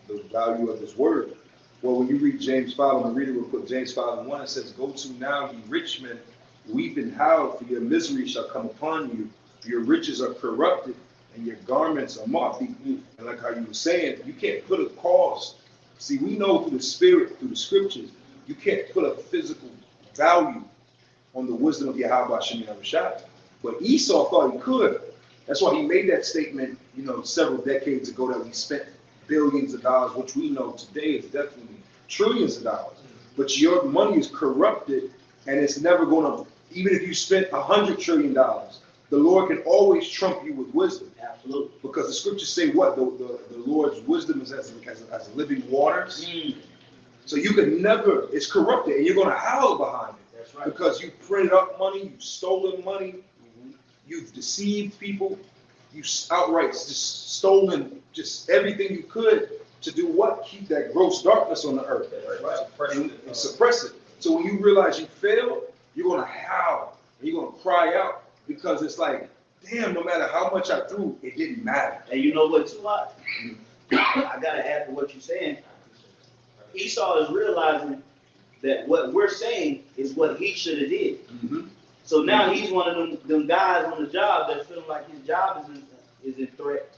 the value of this word. Well, when you read James 5, I'm going to read it real quick. James 5:1, it says, "Go to now, ye rich men, weep and howl, for your misery shall come upon you. Your riches are corrupted, and your garments are moth-eaten." And like how you were saying, you can't put a cause. See, we know through the Spirit, through the Scriptures, you can't put a physical value on the wisdom of YAHAWASHI. But Esau thought he could. That's why he made that statement, several decades ago, that we spent billions of dollars, which we know today is definitely trillions of dollars. But your money is corrupted, and it's never going to, even if you spent $100 trillion, the Lord can always trump you with wisdom. Absolutely. Because the scriptures say what? The Lord's wisdom is as living waters. So you could never, it's corrupted, and you're going to howl behind it. That's right. Because you printed up money, you've stolen money, you've deceived people, you've outright just stolen just everything you could to do what? Keep that gross darkness on the earth. That's right. And suppress it. So when you realize you failed, you're going to howl, and you're going to cry out, because it's like, damn, no matter how much I threw, it didn't matter. And you know what, too, I gotta add to what you're saying. Esau is realizing that what we're saying is what he should have did. So now he's one of them guys on the job that feeling like his job is in threat.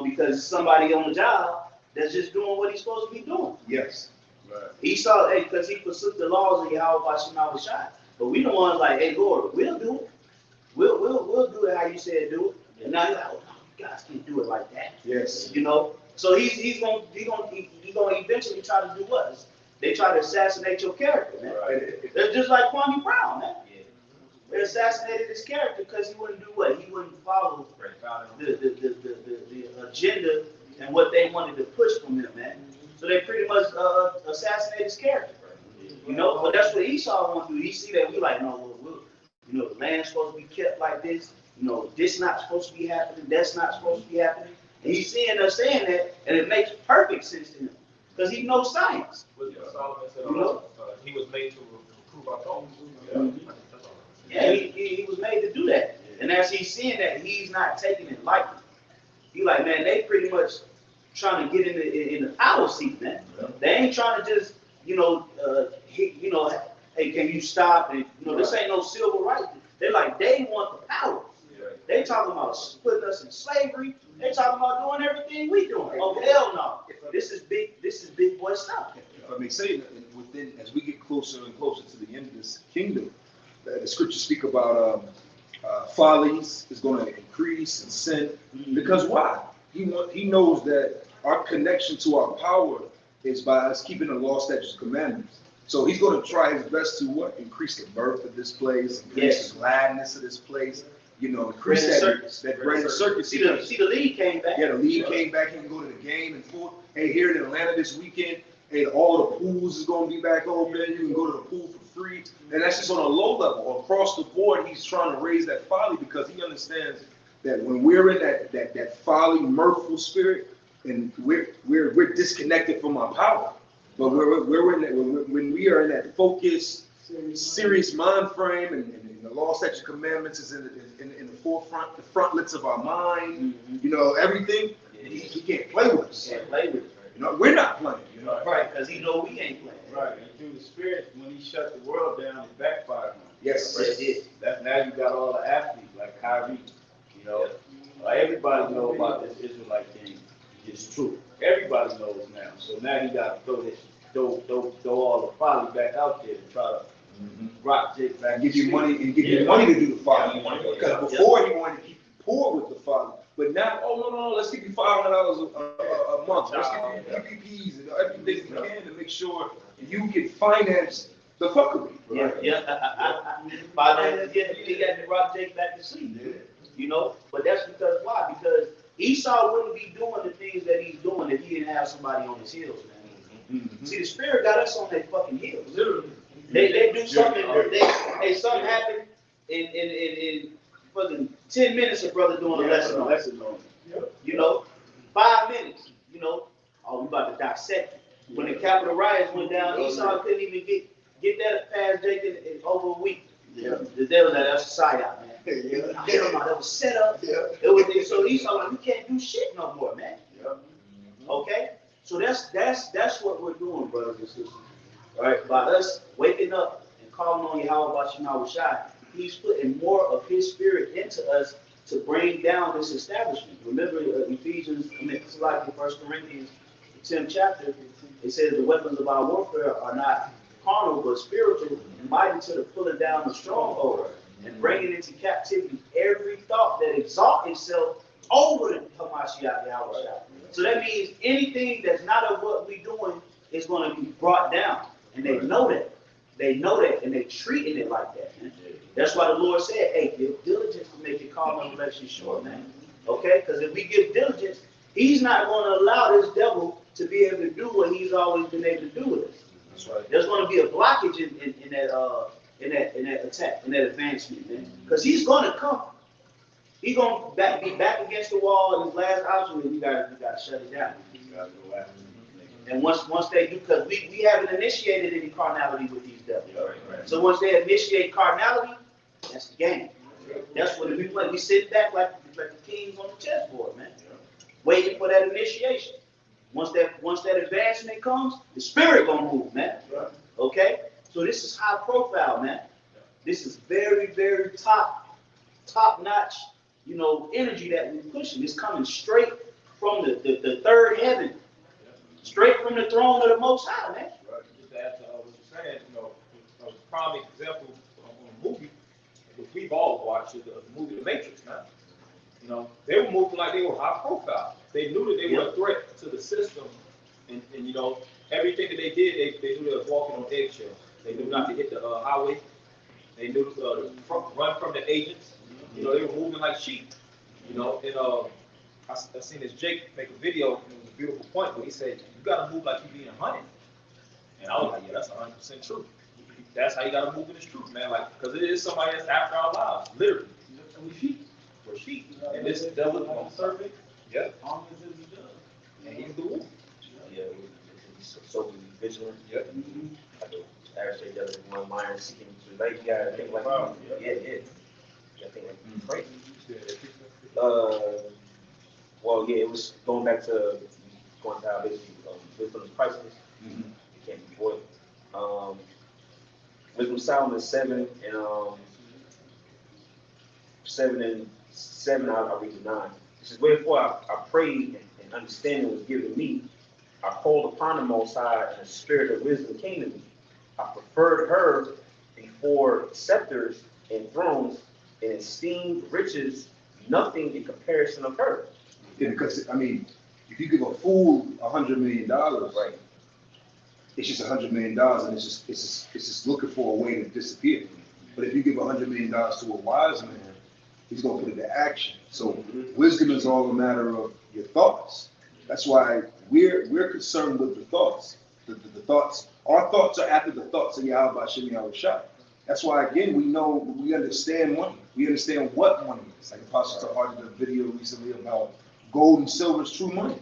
Because somebody on the job that's just doing what he's supposed to be doing. Yes. Right. Esau, because he forsook the laws of YAHAWASHI. But we the ones like, hey, Lord, we'll do it. We'll do it how you said do it. And now you're like, oh, no, you guys can't do it like that. Yes. So he's gonna eventually try to do what? They try to assassinate your character, man. Right. They're just like Kwame Brown, man. They assassinated his character because he wouldn't do what? He wouldn't follow the agenda and what they wanted to push from him, man. So they pretty much assassinated his character. But that's what Esau wants to do. He see that we like, no, the land's supposed to be kept like this. This not supposed to be happening. That's not supposed to be happening. And he's seeing us saying that, and it makes perfect sense to him because he knows science. Solomon said, he was made to prove our thoughts. Yeah, he was made to do that. And as he's seeing that, he's not taking it lightly. He like, man, they pretty much trying to get in the power seat, man. They ain't trying to just, hey, can you stop? And this ain't no civil rights. They're like, they want the power. They talking about putting us in slavery. They talking about doing everything we doing. Oh hell no! This is big boy stuff. If I may say, as we get closer and closer to the end of this kingdom, the scriptures speak about follies is going to increase and sin. Because why? He knows that our connection to our power is by us keeping the law, statutes, and commandments. So he's going to try his best to what? Increase the birth of this place, increase the gladness of this place. Increase that bread and circus. See the league came back. Yeah, the league came back. He can go to the game and forth. Hey, here in Atlanta this weekend, hey, all the pools is going to be back open. You can go to the pool for free. And that's just on a low level. Across the board, he's trying to raise that folly because he understands that when we're in that folly, mirthful spirit, and we're disconnected from our power. But when we are in that focused, serious mind frame, and the law, statutes, commandments is in the forefront, the frontlets of our mind. Everything. He can't play with us. Can't play with us. We're not playing. Right, because he know we ain't playing. Right, and through the Spirit, when he shut the world down, it backfired. Yes. Yes, it did. That's now you got all the athletes like Kyrie. Everybody knows about this Israelite thing. It's true. Everybody knows now. So now he got to throw all the folly back out there and try to rock Jake back. Give you money and give you money to do the folly. Because before he wanted to keep you poor with the folly. But now, no, let's give you $500 a month. Let's give you PPPs and everything we can to make sure you can finance the fuckery. Yeah. He got to rock Jake back to sleep. But that's because why? Because Esau wouldn't be doing the things that he's doing if he didn't have somebody on his heels, man. See, the Spirit got us on their fucking heels. Literally. They do something. Something happened in fucking 10 minutes. A brother doing a lesson on it. 5 minutes. Oh, we about to dissect it. When the Capitol riots went down, Esau couldn't even get that past Jake in over a week. The devil said, that's a psyop, man. That was set up. So Esau like, we can't do shit no more, man. Okay? So that's what we're doing, brothers and sisters. All right, by us waking up and calling on YAHAWASHI, he's putting more of his spirit into us to bring down this establishment. Remember Ephesians, it's like in 1 Corinthians, the 10th chapter, it says the weapons of our warfare are not carnal but spiritual, mighty to the pulling down the stronghold and bringing into captivity every thought that exalts itself over the Hamashiach Yahweh. So that means anything that's not of what we're doing is going to be brought down. And they know that. They know that, and they're treating it like that, man. That's why the Lord said, hey, give diligence to make your call and election sure, man. Okay? Because if we give diligence, he's not going to allow this devil to be able to do what he's always been able to do with us. That's right. There's going to be a blockage in that attack, in that advancement, man. Because he's going to come. He's going to be back against the wall, and his last option is we got to shut it down. And once they do, because we haven't initiated any carnality with these devils. So once they initiate carnality, that's the game. That's what we play. We sit back like the kings on the chessboard, man, waiting for that initiation. Once that advancement comes, the spirit gonna move, man. Okay? So this is high profile, man. This is very, very top notch, energy that we're pushing. It's coming straight from the third heaven. Straight from the throne of the Most High, man. Right. Just to add to what you're saying, a prime example on a movie, which we've all watched, is the movie The Matrix, man. They were moving like they were high profile. They knew that they were a threat to the system, and everything that they did, they knew they were walking on eggshells. They knew not to hit the highway. They knew to run from the agents. They were moving like sheep. And I seen this Jake make a video, and it was a beautiful point, where he said, you gotta move like you're being hunted. And I was like, yeah, that's 100% true. That's how you gotta move in this truth, man. Like, because it is somebody that's after our lives, literally. And we're sheep. And this devil is gonna serve it. Yeah. And he's the wolf. Yeah, so vigilant. Yep. Like the average devil is one mind seeking to like, you gotta think like, yeah. You gotta think like crazy. Well, yeah, it was going back to how basically wisdom is priceless. It can't be bought. Wisdom Solomon 7 and 7. I'll read the 9. It says, wherefore I prayed and understanding was given me. I called upon the Most High, and the spirit of wisdom came to me. I preferred her before scepters and thrones, and esteemed riches nothing in comparison of her. Yeah, because if you give a fool $100 million, Right. it's just $100 million, and it's just looking for a way to disappear. But if you give $100 million to a wise man, he's gonna put it into action. So wisdom is all a matter of your thoughts. That's why we're concerned with the thoughts. The thoughts. Our thoughts are after the thoughts of YAHAWASHI, YAHAWASHI. That's why, again, we understand money. We understand what money is. Like Apostle Tahar did a video recently about gold and silver is true money.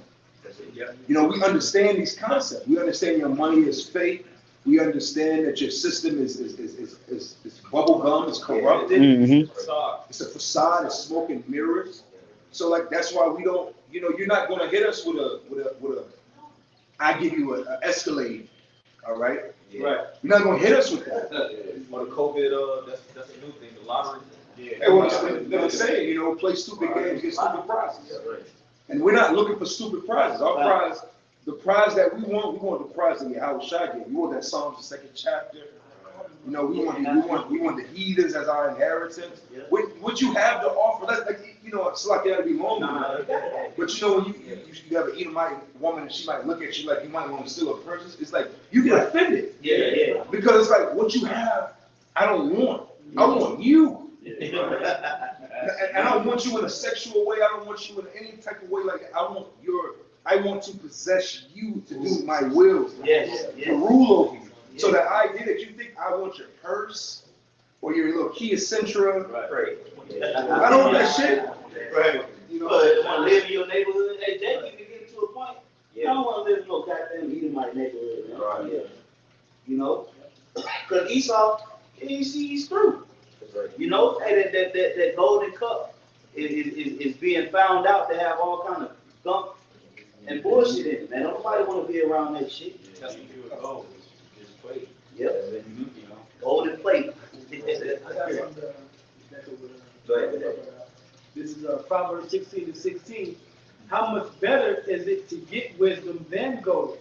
We understand these concepts. We understand your money is fake. We understand that your system is bubble gum, it's corrupted. It's a facade, it's smoke and mirrors. So that's why we don't, you're not gonna hit us with a I give you an Escalade, all right? Yeah. Right. You're not gonna hit us with that. For the COVID, that's a new thing, the lottery. Yeah. Hey, well, they're saying, play stupid games, get stupid prizes. And we're not looking for stupid prizes. Our prize, the prize that we want the prize that YAHAWASHI gave. We want that Psalms, the 2nd chapter. We want the heathens as our inheritance. What you have to offer, it's like that to be long. But when you have an Edomite woman and she might look at you like you might want to steal a purchase, it's like you get offended. Yeah. Because it's like what you have, I don't want. I want you. And I don't want you in a sexual way. I don't want you in any type of way like that. I want to possess you to do my will. To rule over you. So that idea that you think I want your purse or your little Kia Sentra. Right. I don't want that shit. Right. But want to live in your neighborhood. Hey, Jay, you can get to a point. I don't want to live in no goddamn Edomite neighborhood. Man. Right. Because Esau, he's through. That golden cup is being found out to have all kind of gunk and bullshit in it, man. Nobody want to be around that shit. That's what you go. Just play. Yep. You know. Golden plate. I got something back over Go ahead, go ahead. This is Proverbs 16:16. How much better is it to get wisdom than gold,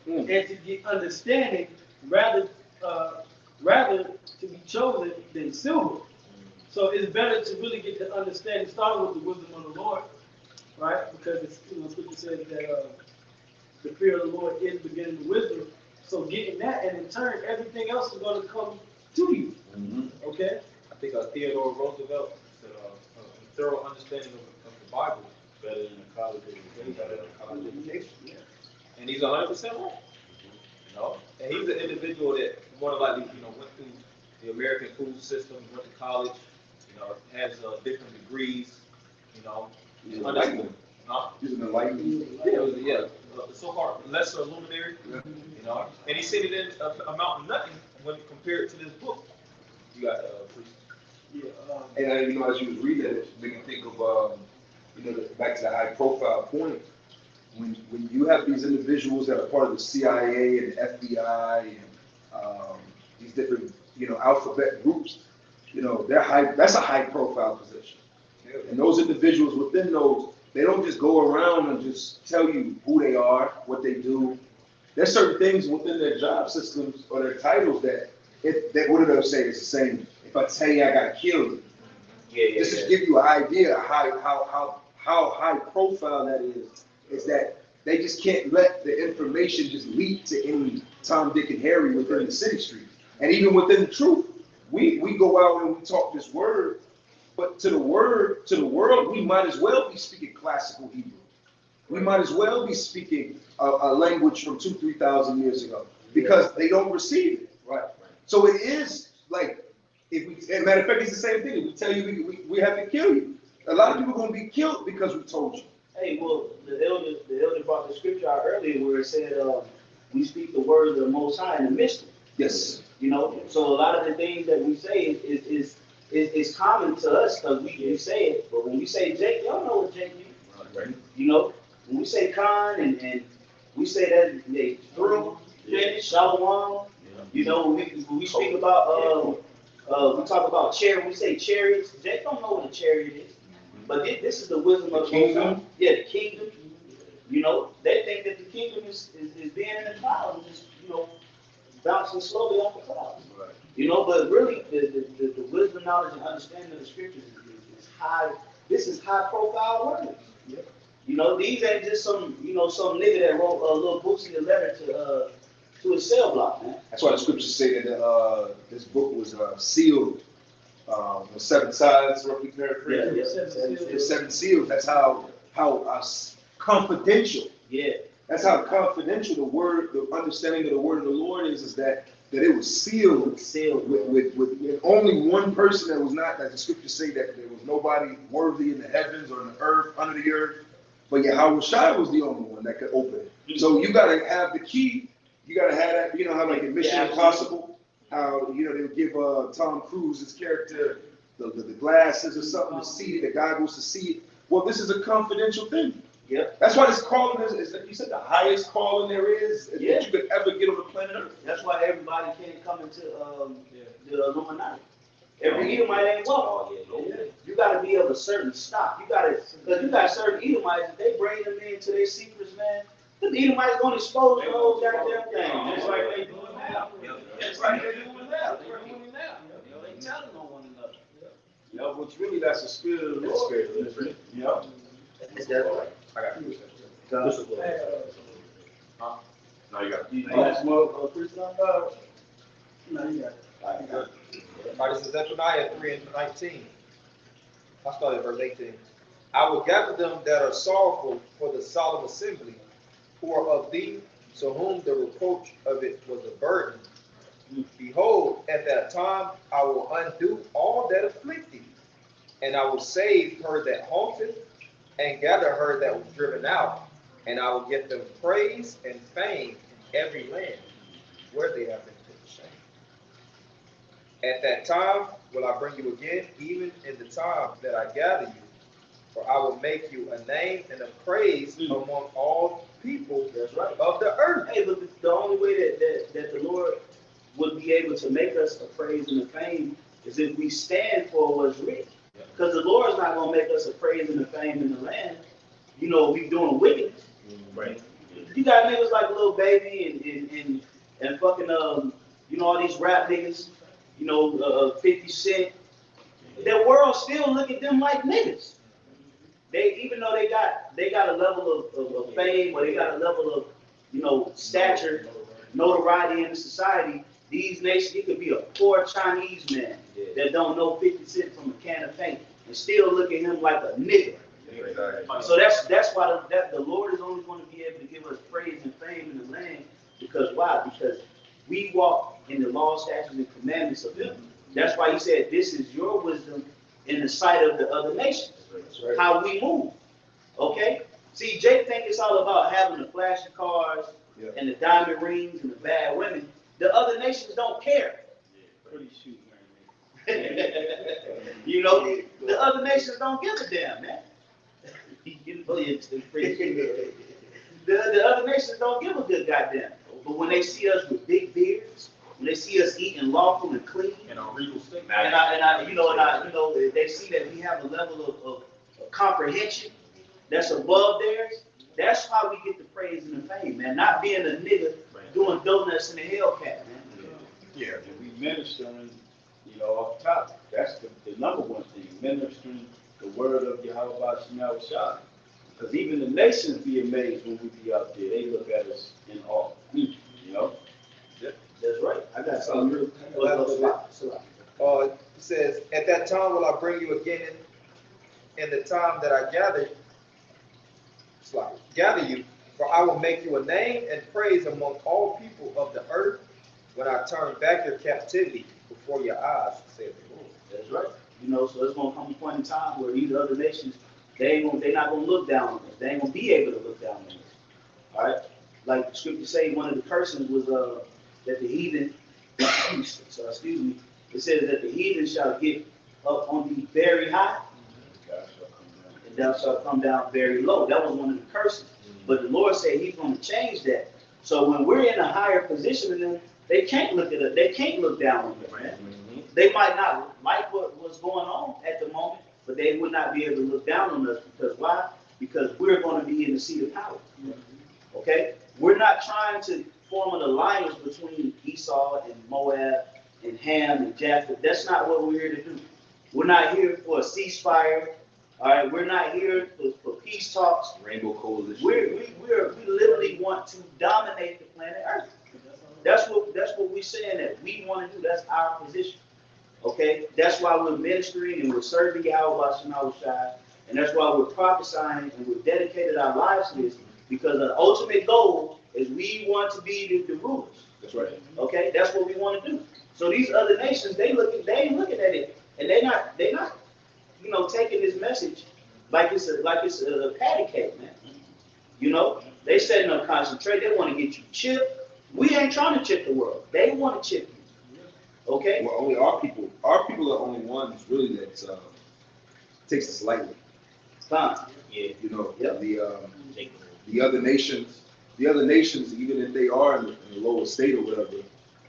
and to get understanding rather to be chosen than silver. So it's better to really get the understanding, starting with the wisdom of the Lord, right? Because it's, Scripture says that the fear of the Lord is the beginning of wisdom. So getting that, and in turn, everything else is going to come to you. Okay? I think Theodore Roosevelt said a thorough understanding of the Bible is better than a college education. Better than a college education. Yeah. And he's 100% right. You know, and he's an individual that more than likely, went through the American school system, went to college, has different degrees, He's an enlightenment. Huh? He's an enlightenment. Yeah, the so-called lesser luminary, and he said it in amount of nothing when compared to this book. You got priest. And as you was reading it, make me think of back to the high profile point. When you have these individuals that are part of the CIA and FBI and these different alphabet groups, they're high. That's a high profile position. And those individuals within those, they don't just go around and just tell you who they are, what they do. There's certain things within their job systems or their titles that what do they say? It's the same. If I tell you I gotta kill you, just to give you an idea of how high profile that is that they just can't let the information just leak to any Tom, Dick, and Harry within the city streets. And even within the truth, we go out and we talk this word, but to the world, we might as well be speaking classical Hebrew. We might as well be speaking a language from 2,000-3,000 years ago because they don't receive it. Right. So it is like, and matter of fact, it's the same thing. If we tell you we have to kill you, a lot of people are going to be killed because we told you. Hey, well, the elder brought the scripture out earlier where it said, we speak the word of the Most High in the mystery. Yes. So a lot of the things that we say is common to us because we say it. But when we say Jake, y'all know what Jake means. Right. When we say Khan and we say that they through, finish, Shalom, when we speak about, we talk about chariot, we say chariots. Jake don't know what a chariot is. But this is the wisdom of the kingdom. Yeah, the kingdom. They think that the kingdom is being in the clouds, just bouncing slowly off the clouds. Right. But really, the wisdom, knowledge, and understanding of the scriptures is high. This is high profile words. Yeah. These ain't just some some nigga that wrote a little booksy letter to his cell block, man. That's why the scriptures say that this book was sealed. With 7 sides, roughly paraphrasing. Yeah. Seven seals. That's how confidential. Yeah. That's how confidential the understanding of the word of the Lord is that it was sealed with only one person that was not, that the scriptures say that there was nobody worthy in the heavens or in the earth, under the earth, but YAHAWASHI was the only one that could open it. So you gotta have the key, you gotta have that, how like in Mission Impossible, how they would give Tom Cruise, his character, the glasses or something to see it, the goggles to see it. Well, this is a confidential thing. Yep. That's why this calling is like you said, the highest calling there is that you could ever get on the planet Earth. That's why everybody can't come into the Illuminati. Every Edomite ain't welcome. You got to be of a certain stock. Because you got certain Edomites, they bring them into their secrets, man. The Edomites gonna expose the whole goddamn thing. Just like they doing now. Just like they're doing now. They're doing it now. They telling on one another. Which really that's the spirit of the Lord. Yeah. I got you. No, you got it. You got more Christian? No, you got it. All right, this is Zephaniah 3:19. I started at verse 18. I will gather them that are sorrowful for the solemn assembly, who are of thee, to whom the reproach of it was a burden. Behold, at that time I will undo all that afflict thee, and I will save her that haunteth, and gather her that was driven out, and I will give them praise and fame in every land where they have been put to shame. At that time will I bring you again, even in the time that I gather you, for I will make you a name and a praise among all people That's right. of the earth. Hey, but the only way that the Lord would be able to make us a praise and a fame is if we stand for what's written. Because the Lord's not going to make us a praise and a fame in the land. You know, we doing wickedness. Right. You got niggas like Lil Baby and fucking, you know, all these rap niggas, you know, 50 Cent. The world still look at them like niggas. Even though they got a level of fame, or they got a level of, you know, stature, notoriety in the society, these nations, it could be a poor Chinese man that don't know 50 Cent from a can of paint and still look at him like a nigga. Exactly. So that's why the Lord is only going to be able to give us praise and fame in the land. Because why? Because we walk in the law, statutes, and commandments of Him. That's why He said, "This is your wisdom in the sight of the other nations." Right. How we move. Okay? See, Jake think it's all about having the flashy cars and the diamond rings and the bad women. The other nations don't care. Pretty shoot, man. You know, the other nations don't give a damn, man. You know, it's pretty shit. The other nations don't give a good goddamn. But when they see us with big beards, when they see us eating lawful and clean, And on regal stick. you know, they see that we have a level of comprehension that's above theirs. That's how we get the praise and the fame, man. Not being a nigga doing donuts in the Hellcat, man. Yeah, we ministering, you know, off topic. That's the number one thing, ministering the word of YAHAWASHI. Because even the nations be amazed when we be out there. They look at us in awe, you know? That's right. I got something real. It says, at that time will I bring you again in the time that I gather you, for I will make you a name and praise among all people of the earth when I turn back your captivity before your eyes, saith the Lord. That's right. You know, so there's gonna come a point in time where these other nations, they're not gonna look down on us. They ain't gonna be able to look down on us. All right. Like the scripture say, one of the curses was that the heathen. So excuse me. It says that the heathen shall get up on thee very high, and thou shalt come down very low. That was one of the curses. But the Lord said He's going to change that. So when we're in a higher position than them, they can't look at us. They can't look down on us, man. They might not like what's going on at the moment, but they would not be able to look down on us. Because why? Because we're going to be in the seat of power. Okay? We're not trying to form an alliance between Esau and Moab and Ham and Japheth. That's not what we're here to do. We're not here for a ceasefire. All right, we're not here for peace talks. Rainbow Coalition. We literally want to dominate the planet Earth. That's what we're saying that we want to do. That's our position. Okay, that's why we're ministering and we're serving YAHAWASHI, and that's why we're prophesying and we've dedicated our lives to this, because the ultimate goal is we want to be the rulers. That's right. Okay, that's what we want to do. So these other nations, they ain't looking at it, and they're not, you know, taking this message like it's a patty cake, man. You know, they setting up concentrate. They want to get you chipped. We ain't trying to chip the world. They want to chip you. Okay. Well, only our people are only ones really that takes us lightly. Fine. Yeah. You know, Yep. the other nations, even if they are in the lower state or whatever,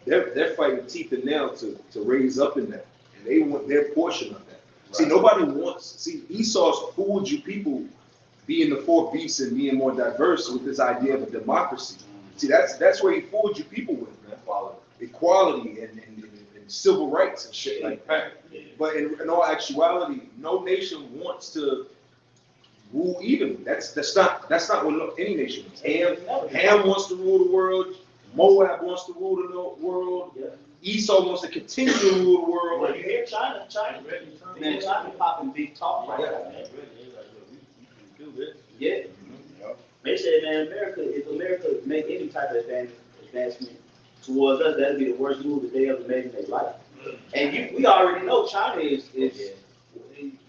they're fighting teeth and nail to raise up in that, and they want their portion of that. Right. See, nobody wants. See, Esau's fooled you people being the four beasts and being more diverse with this idea of a democracy. See, that's where he fooled you people with, man. Equality and civil rights and shit like that. But in all actuality, no nation wants to rule evenly. That's not what any nation wants. Ham wants to rule the world. Moab wants to rule the world. Yeah. Esau wants to continue to rule the world. Well, you hear China popping big talk right now, man. Yeah. They said, man, if America make any type of advancement towards us, that'd be the worst move that they ever made in their life. And we already know China is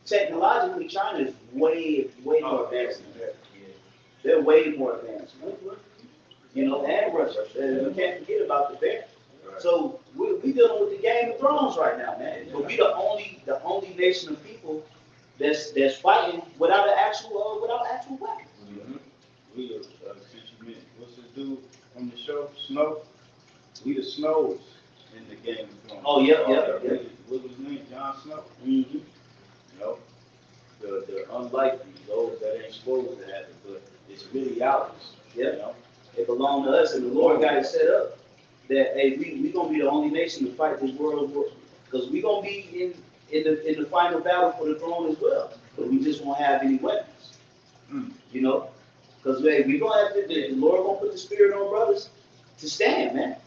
technologically, China is way more advanced than America. They're way more advanced. You know, and Russia. We can't forget about the bear. So we dealing with the Game of Thrones right now, man. But we the only nation of people that's fighting without an actual weapon. Mm-hmm. We since you meant, what's this dude on the show? Snow? We the Snows in the Game of Thrones. Oh, yeah. What was his name? Jon Snow? Mm-hmm. You know? The unlikely, those that ain't supposed to have it, but it's really ours. Yeah. You know? It belonged to us, and the Lord got it set up that hey, we gonna be the only nation to fight this world war, because we gonna be in the final battle for the throne as well, but we just won't have any weapons. You know, because hey, we gonna have to. The Lord gonna put the spirit on brothers to stand, man.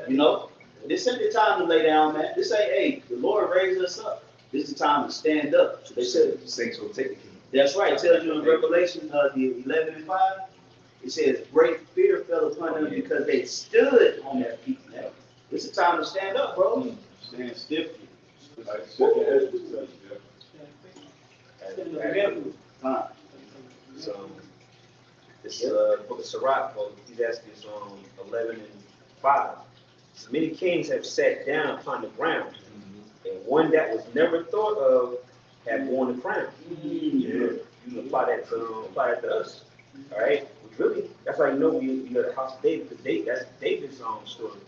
You know, this ain't the time to lay down, man. This ain't hey, the Lord raised us up. This is the time to stand up. So they said, Saints will take the kingdom. that's right. It tells you in Revelation, the 11:5. It says, great fear fell upon them because they stood on their feet. Man. It's a time to stand up, bro. Stand stiffly. Like second Ezra. So, this book of Sirach, he's asking us 11:5. So many kings have sat down upon the ground, and one that was never thought of had worn the crown. You can apply that to us. All right? Really, that's why you know the house of David, because that's David's story.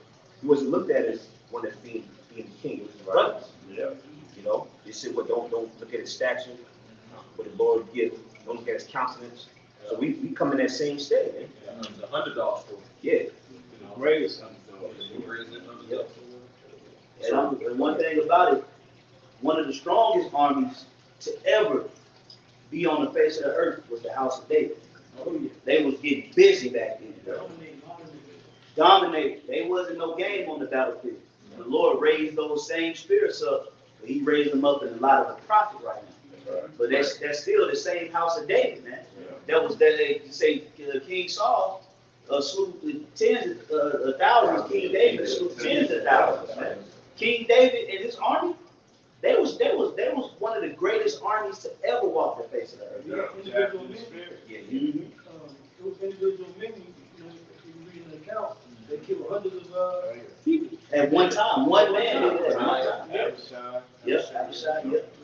He wasn't looked at as one that's being the king. It was his brothers. Yeah. You know, they said, well, don't look at his stature, but the Lord give. Don't look at his countenance. So we come in that same state, man. Yeah, the underdog story. Yeah. The greatest underdog. Yep. And one thing about it, one of the strongest armies to ever be on the face of the earth was the house of David. They was getting busy back then. Dominated. They wasn't no game on the battlefield. The Lord raised those same spirits up, but he raised them up in a lot of the prophet right now. But that's still the same house of David, man. That was that they say King Saul slew tens of thousands. King David slew tens of thousands, man. King David and his army, they was one of the greatest armies to ever walk the face of the earth. Those individual men, you know, if you read an account, they killed hundreds of people. At one time, one man did that. One time. Abishai, yep.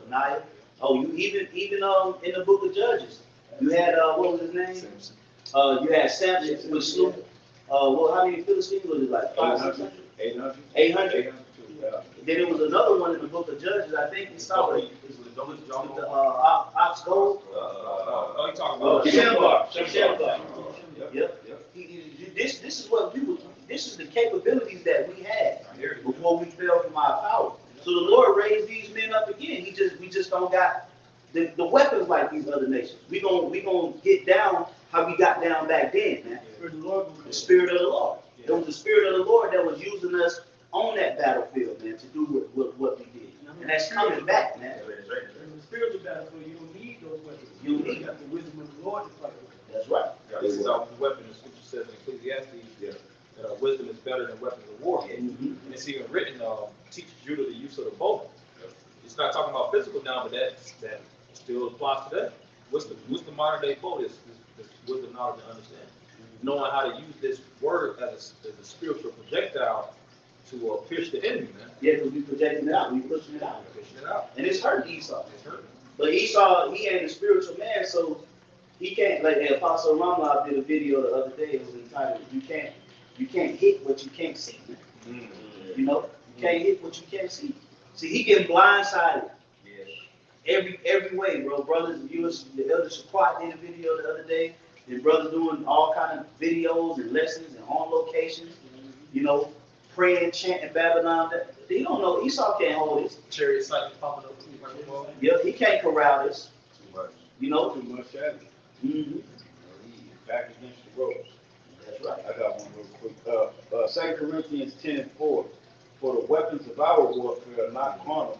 Naya. Oh, you even in the book of Judges, you had what was his name? You had Samson with slew. Well, how many Philistines was it? Like 500, 600? 800. Then there was another one in the book of Judges. I think it started with the ox gold. You talking about Shemgar. Yep. This is what we would. This is the capabilities that we had before we fell from our power. So the Lord raised these men up again. We just don't got the weapons like these other nations. We gonna get down how we got down back then, man. The Spirit of the Lord. It was the Spirit of the Lord that was using us on that battlefield, man, to do what we did. And that's coming back, man. In the spiritual battlefield, you don't need those weapons. You don't need got the wisdom of the Lord to fight with. That's right. This is our weapon. The scripture says in Ecclesiastes that our wisdom is better than weapons of war. And it's even written, teach Judah the use of the bow. It's not talking about physical now, but that still applies to that. What's the modern day bow? Is wisdom, knowledge, and understanding. Knowing how to use this word as a spiritual projectile to pierce the enemy, man. Yeah, because we projecting it out, we pushing it out. Pushing it out. And it's hurting Esau. It's hurting. But Esau, he ain't a spiritual man, so he can't, like Apostle Ramla did a video the other day, it was entitled, you can't hit what you can't see. You know? You can't hit what you can't see. See, he getting blindsided. Every way, bro. Brothers, viewers, the Elder Shaquat did a video the other day. His brother doing all kind of videos and lessons and on locations, you know, praying, chanting Babylon. He don't know. Esau can't hold this. Chariot cycle popping up. Yeah, he can't corral this. Too much. You know? Too much at it. Mm-hmm. He's back against the ropes. That's right. I got one real quick. 2 Corinthians 10:4. For the weapons of our warfare are not carnal,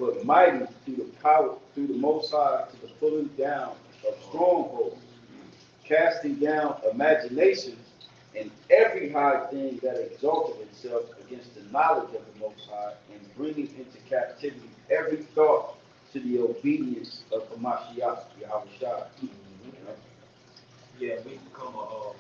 but mighty through the Most High to the pulling down of strongholds, casting down imaginations and every high thing that exalted itself against the knowledge of the Most High, and bringing into captivity every thought to the obedience of Hamashiach, YAHAWASHI. Yeah, we become a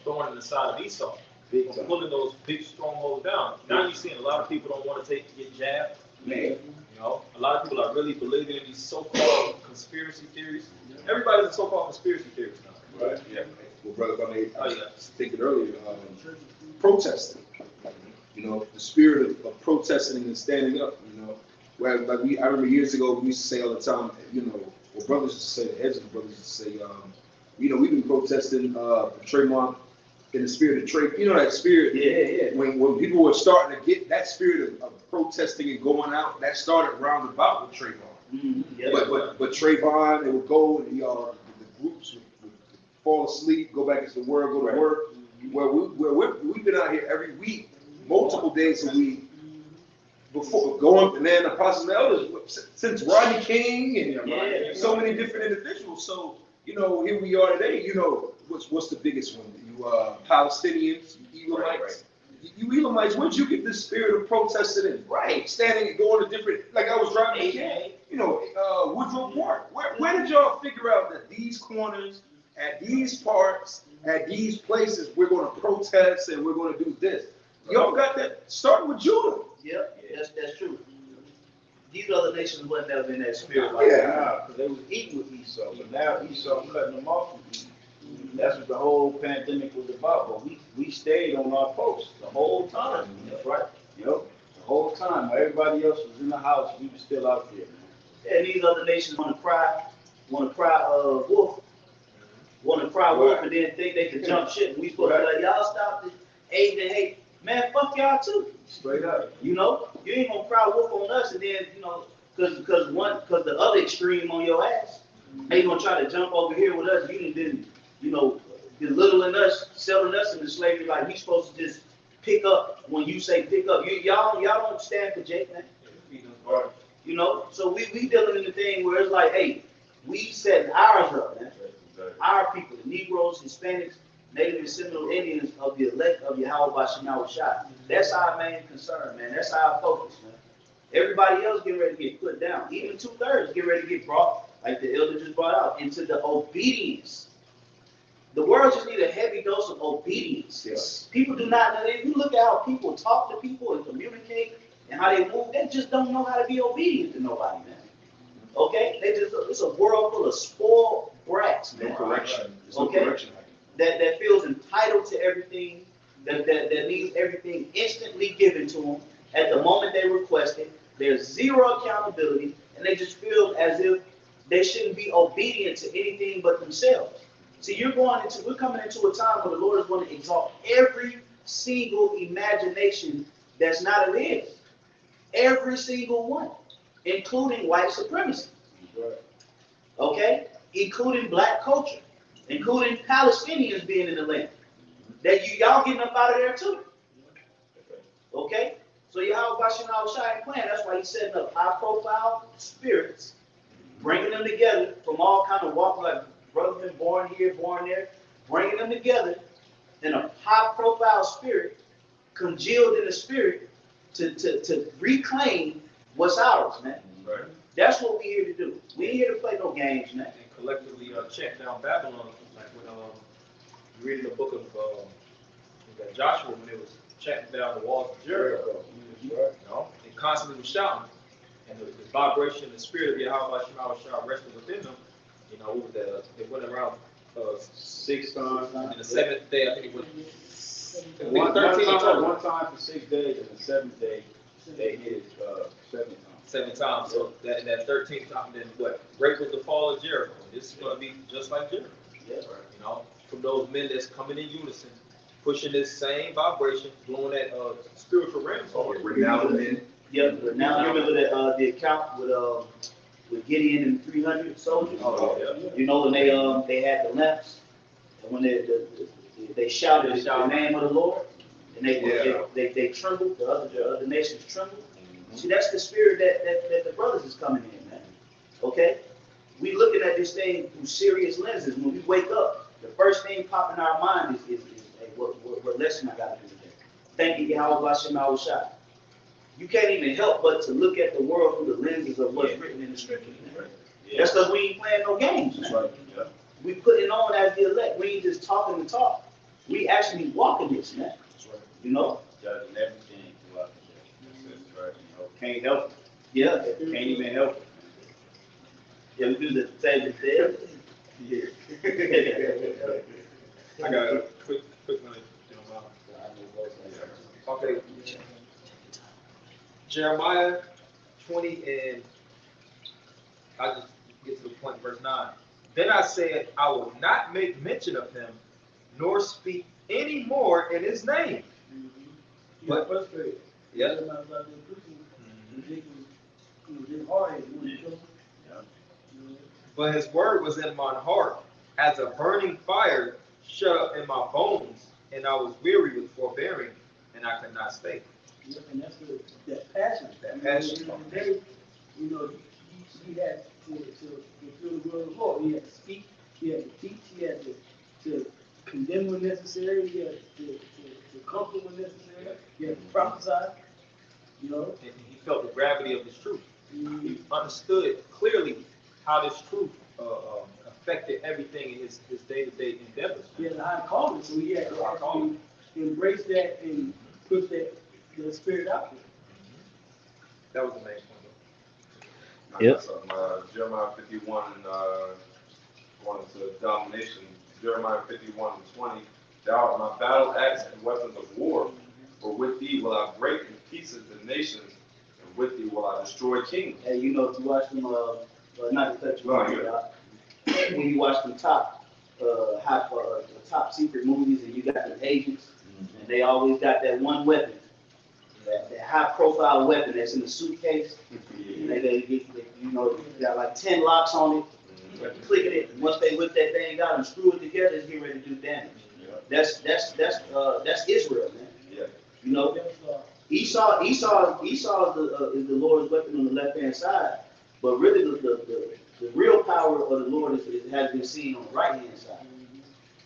thorn in the side of Esau. Big time. Pulling those big strongholds down. Now you're seeing a lot of people don't want to get jabbed. Man, you know, a lot of people are really believing in these so-called conspiracy theories. Everybody's a so-called conspiracy theorist now. Right, yeah. Well, brother, I mean, I Oh, was yeah. thinking earlier, protesting. You know, the spirit of protesting and standing up. You know, where like I remember years ago we used to say all the time. You know, well, brothers used to say, the heads of the brothers used to say, you know, we've been protesting Trayvon in the spirit of trade. You know that spirit. Yeah. When people were starting to get that spirit of protesting and going out, that started roundabout with Trayvon. Mm-hmm. Yeah. But Trayvon, they would go and the groups would fall asleep, go back into the work, go to work. We've been out here every week, multiple days a week, before going, and then Apostle Elders since Rodney King and so many different individuals. So you know, here we are today. You know, what's the biggest one? You Palestinians, you Edomites. You Edomites, where'd you get this spirit of protesting and standing and going to different? Like I was driving, you know, Woodrow Park. Where did y'all figure out that these corners, at these parks, at these places, we're going to protest and we're going to do this? Y'all got that starting with Judah. Yep, that's true. These other nations wasn't never in that spirit. Because they was eating with Esau, but now Esau cutting them off from eating. That's what the whole pandemic was about. But we stayed on our post the whole time. That's right. Yep. The whole time. While everybody else was in the house, we were still out there. And these other nations want to cry wolf. Want to cry wolf and then think they can jump shit. And we supposed to be like, y'all stop this hating and hate. Man, fuck y'all too. Straight up. You know, you ain't gonna cry wolf on us and then, you know, cause the other extreme on your ass. They gonna try to jump over here with us. You didn't, you know, belittling us, selling us into slavery like we supposed to just pick up when you say pick up. Y'all don't stand for Jake, man. You know, so we dealing in the thing where it's like, hey, we setting ours up, man. Our people, the Negroes, Hispanics, Native and Seminole Indians of the elect of YAHAWASHI. That's our main concern, man. That's our focus, man. Everybody else getting ready to get put down. Even 2/3 get ready to get brought, like the elder just brought out, into the obedience. The world just need a heavy dose of obedience. Yes. People do not know. If you look at how people talk to people and communicate and how they move, they just don't know how to be obedient to nobody, man. Okay? It's a world full of spoiled brats, man. No correction. Okay? That feels entitled to everything, that needs everything instantly given to them at the moment they request it. There's zero accountability, and they just feel as if they shouldn't be obedient to anything but themselves. See, we're coming into a time where the Lord is going to exalt every single imagination that's not of His. Every single one, including white supremacy. Okay? Including black culture. Including Palestinians being in the land. That y'all getting up out of there too. Okay? So YAHAWASHI ain't playing. That's why he's setting up high-profile spirits, bringing them together from all kind of walks, like brothers been born here, born there, bringing them together in a high-profile spirit, congealed in the spirit, to reclaim what's ours, man. Right. That's what we're here to do. We ain't here to play no games, man. And collectively check down Babylon, like when you read in the book of Joshua, when they was checking down the walls of Jericho, you know, they constantly was shouting, and the vibration, the spirit of YAHAWASHI rested within them. You know, they went around 6 times. and then the 7th day, I think it was One 13 time for 6 days, and the 7th day they hit it 7 times. 7 times. So that 13th time, then what? Great was the fall of Jericho. This is going to be just like Jericho. Yeah. You know, from those men that's coming in unison, pushing this same vibration, blowing that spiritual realm. Renowned men. Yeah, but now you remember that the account with Gideon and 300 soldiers. Oh, yeah. You know when they had the lamps, and when they shouted the name of the Lord, and they trembled. The other nations trembled. See, that's the spirit that the brothers is coming in, man. Okay, we looking at this thing through serious lenses. When we wake up, the first thing popping in our mind is hey, what lesson I got to do today? Thank you, YAHAWASHI. You can't even help but to look at the world through the lenses of what's written in the scripture. That's because we ain't playing no games, man. Right. We putting on as the elect. We ain't just talking the talk. We actually walking this, man. You know? Judging everything throughout the day. That's right. You know, can't help it. Yeah, Can't even help it. yeah, we do the same thing. Yeah. I got a quick one. Okay. Jeremiah 20 and I'll just get to the point, verse 9. Then I said, I will not make mention of him, nor speak any more in his name. But frustrated. Yeah. But his word was in my heart, as a burning fire shut up in my bones, and I was weary with forbearing, and I could not stay. Yeah, and that's that passion. That passion. You know, today, you know, he had to fulfill the will of the Lord. He had to speak, he had to teach, he had to condemn when necessary, he had to comfort when necessary, he had to prophesy, you know. And he felt the gravity of this truth. He understood clearly how this truth affected everything in his day-to-day endeavors. He had a high calling, so he had to actually embrace that and put the spirit out there. That was the main point. Yep. Jeremiah 51 and going into domination. Jeremiah 51 and 20. Thou art my battle axe and weapons of war, for with thee will I break in pieces the nations, and with thee will I destroy kings. Hey, you know, if you watch them, not to cut you off, when you watch them top secret movies and you got them agents, and they always got that one weapon, that high profile weapon that's in the suitcase, and they get, you know, got like 10 locks on it, clicking it, and once they whip that thing out and screw it together, it's getting ready to do damage. That's Israel, man. Yeah. You know, Esau is the Lord's weapon on the left hand side, but really the real power of the Lord has been seen on the right hand side.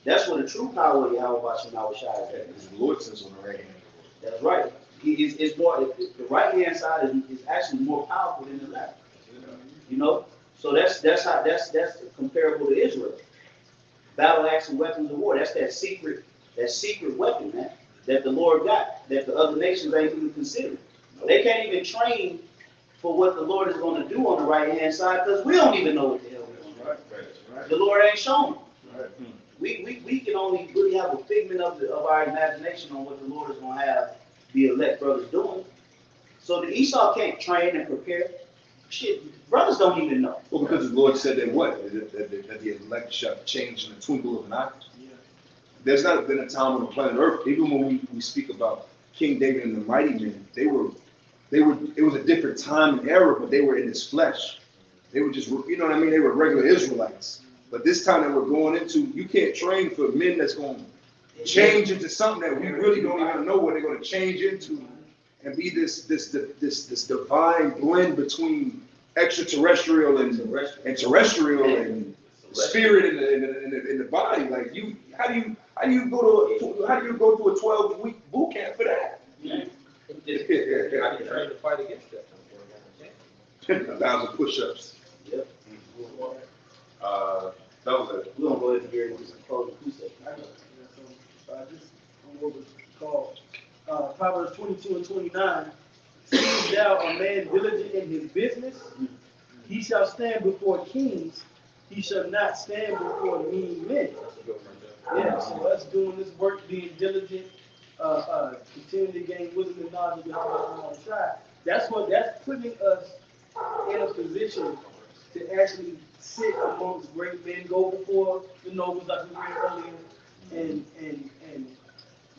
That's where the true power of YAHAWASHI is at. The Lord says on the right hand. That's right. It's more, the right hand side is actually more powerful than the left. You know, so that's comparable to Israel. Battle axe and weapons of war. That's that secret weapon, man, that the Lord got, that the other nations ain't even considering. They can't even train for what the Lord is going to do on the right hand side because we don't even know what the hell we're doing. Right. The Lord ain't shown. Right. We can only really have a figment of our imagination on what the Lord is going to have the elect brothers doing. So the Esau can't train and prepare. Shit, brothers don't even know. Well, because the Lord said that what? That the elect shall change in the twinkle of an eye. Yeah. There's not been a time on the planet Earth, even when we speak about King David and the mighty men, it was a different time and era, but they were in his flesh. They were just, you know what I mean? They were regular Israelites. But this time that we're going into, you can't train for men that's going to change into something that we really don't even know what they're going to change into, and be this divine blend between extraterrestrial and terrestrial and spirit in the body. Like how do you go to a 12-week boot camp for that? Yeah. I can train to fight against that. 1,000 push-ups. Yep. That was it. We're gonna go ahead and hear this closing precept. What was called Proverbs 22 and 29. Seest thou a man diligent in his business? He shall stand before kings. He shall not stand before mean men. Yeah, so us doing this work, being diligent, continuing to gain wisdom and knowledge of our side. That's putting us in a position to actually sit amongst great men, go before the nobles like we read earlier, and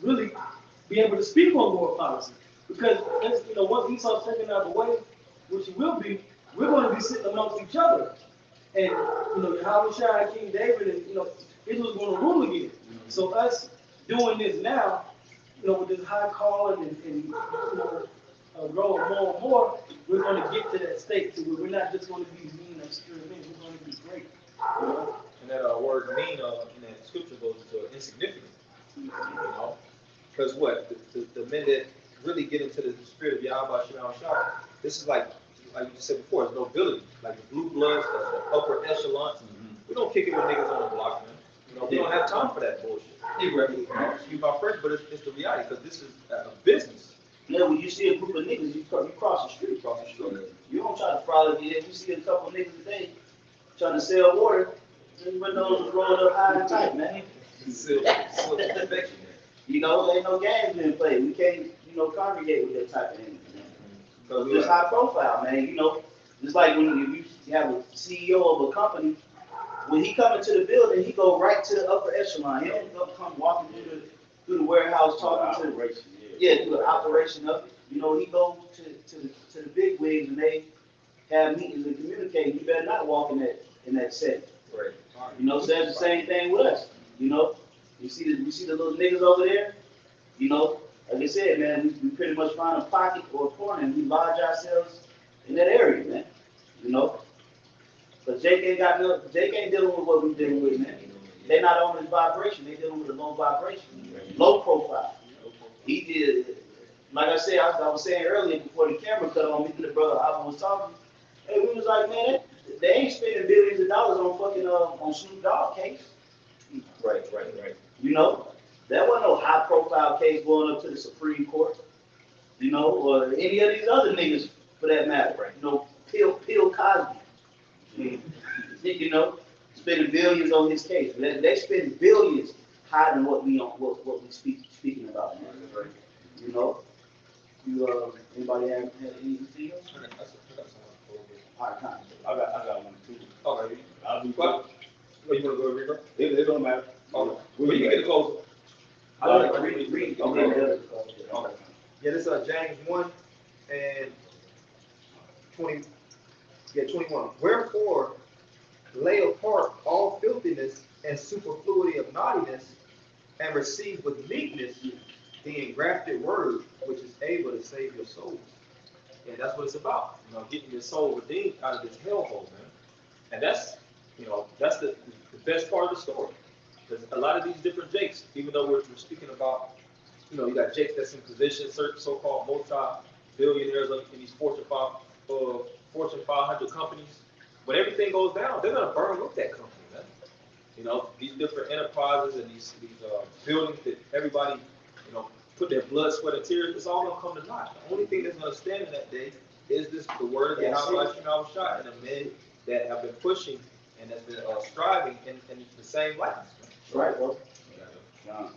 really be able to speak on world policy. Because once Esau's taken out of the way, which he will be, we're going to be sitting amongst each other. And YAHAWASHI and King David, and Israel's going to rule again. So us doing this now, with this high calling and growing more and more, we're going to get to that state to where we're not just going to be mean or screw men, we're going to be great. And that word mean in that scripture goes to insignificant. Because the men that really get into the spirit of YAHAWASHI, this is like you said before, it's nobility, like the blue bloods, the upper echelons. We don't kick it with niggas on the block, man. We don't have time for that bullshit. Excuse my French, but it's the reality, because this is a business. Yeah, when you see a group of niggas, you cross the street. You don't try to follow me. If you see a couple niggas today trying to sell water, the windows rolled up high and tight, man. You know, ain't no games being played. We can't, congregate with that type of thing, man. Because it's high profile, man. You know, it's like when you have a CEO of a company, when he come into the building, he go right to the upper echelon. He don't come walking through the warehouse talking to the through the operation of it. You know, he go to the big wigs and they have meetings and communicate. You better not walk in that setting. Right. You know, so that's the same thing with us. You know, you see the little niggas over there. You know, like I said, man, we pretty much find a pocket or a corner and we lodge ourselves in that area, man. You know, but Jake ain't dealing with what we dealing with, man. They not on his vibration. They dealing with a low vibration, low profile. He did, like I said, I was saying earlier before the camera cut on me, the brother I was talking. Hey, we was like, man, they ain't spending billions of dollars on fucking on Snoop Dogg case. Right. You know, that wasn't no high profile case going up to the Supreme Court. You know, or any of these other niggas for that matter. Right. You know, Bill Cosby. You know, spending billions on his case. They spend billions hiding what we speaking about, man. Right. You know, anybody have anything else? All right, time. I got one too. Okay. I'll be What? Well, you want to go over here? It don't matter. Okay. Well, you can get it closer. I like to read. Okay. Yeah, this is James 1 and 20. Yeah, 21. Wherefore, lay apart all filthiness and superfluity of naughtiness, and receive with meekness the engrafted word, which is able to save your souls. And that's what it's about. You know, getting your soul redeemed out of this hellhole, man. And that's the best part of the story. Because a lot of these different Jakes, even though we're speaking about, you got Jakes that's in position, certain so-called multi-billionaires in these Fortune 500 companies. When everything goes down, they're gonna burn with that company, man. You know, these different enterprises and these buildings that everybody, put their blood, sweat, and tears, it's all gonna come to naught. The only thing that's gonna stand in that day is the word of YAHAWASHI and the men that have been pushing and that's been striving in the same likeness. Right, bro. John.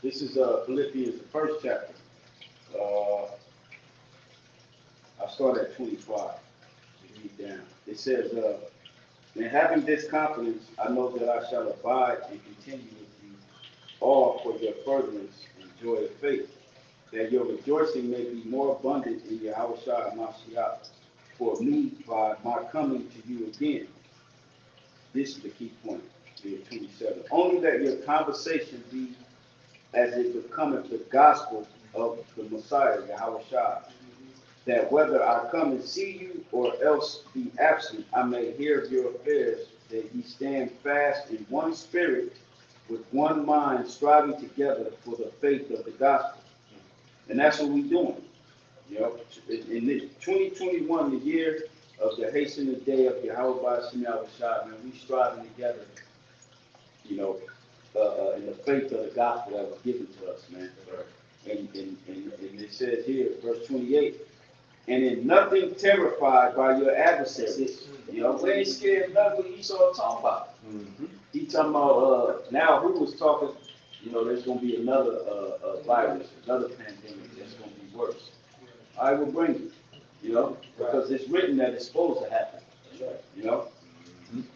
This is Philippians, the first chapter. I start at 25. Read down. It says, "And having this confidence, I know that I shall abide and continue with you all for your furtherance and joy of faith, that your rejoicing may be more abundant in Yahawashi and Mashiach for me by my coming to you again." This is the key point, here 27. "Only that your conversation be as it becometh the gospel of the Messiah, Yahawashi, that whether I come and see you or else be absent, I may hear of your affairs, that ye stand fast in one spirit, with one mind, striving together for the faith of the gospel." And that's what we're doing. You know, in 2021, the year of the hastening day of Yahawah Shah, man, we striving together, in the faith of the gospel that was given to us, man. And it says here, verse 28, "And in nothing terrified by your adversaries." We ain't scared of nothing what Esau talking about. He talking about, now who was talking, there's going to be another virus, another pandemic that's going to be worse. I will bring it, because it's written that it's supposed to happen.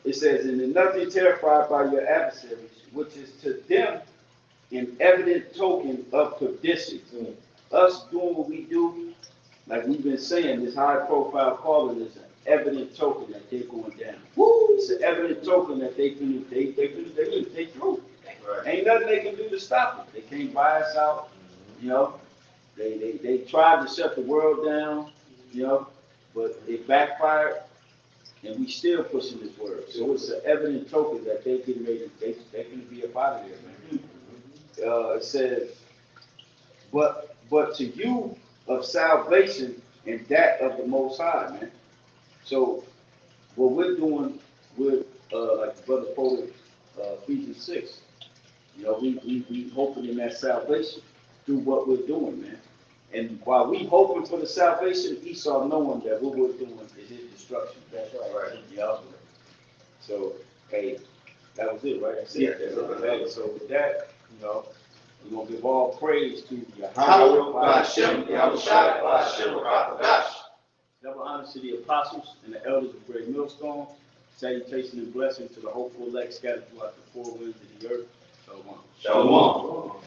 It says, "And in nothing terrified by your adversaries, which is to them an evident token of perdition." Us doing what we do, like we've been saying, this high profile calling is an evident token that they're going down. It's an evident token that they through. Right. Ain't nothing they can do to stop it. They can't buy us out. They tried to shut the world down, but it backfired, and we still pushing this word. So it's an evident token that they getting ready. They can be up out of there, man. It says, but to you of salvation and that of the Most High, man. So what we're doing with, like the brother quoted Ephesians 6, we hoping in that salvation. do what we're doing, man. And while we hoping for the salvation, Esau knowing that what we're doing is his destruction. That's right. Yeah. So, hey, that was it, right? That's it. Yeah. That's it. Hey, so with that, we're gonna give all praise to Yahawah, YAHAWAH, Yahawashi, Yahawashi. Double honor to the apostles and the elders of Great Millstone. Salutation and blessing to the hopeful elect scattered throughout the four winds of the earth. Shalom. Shalom.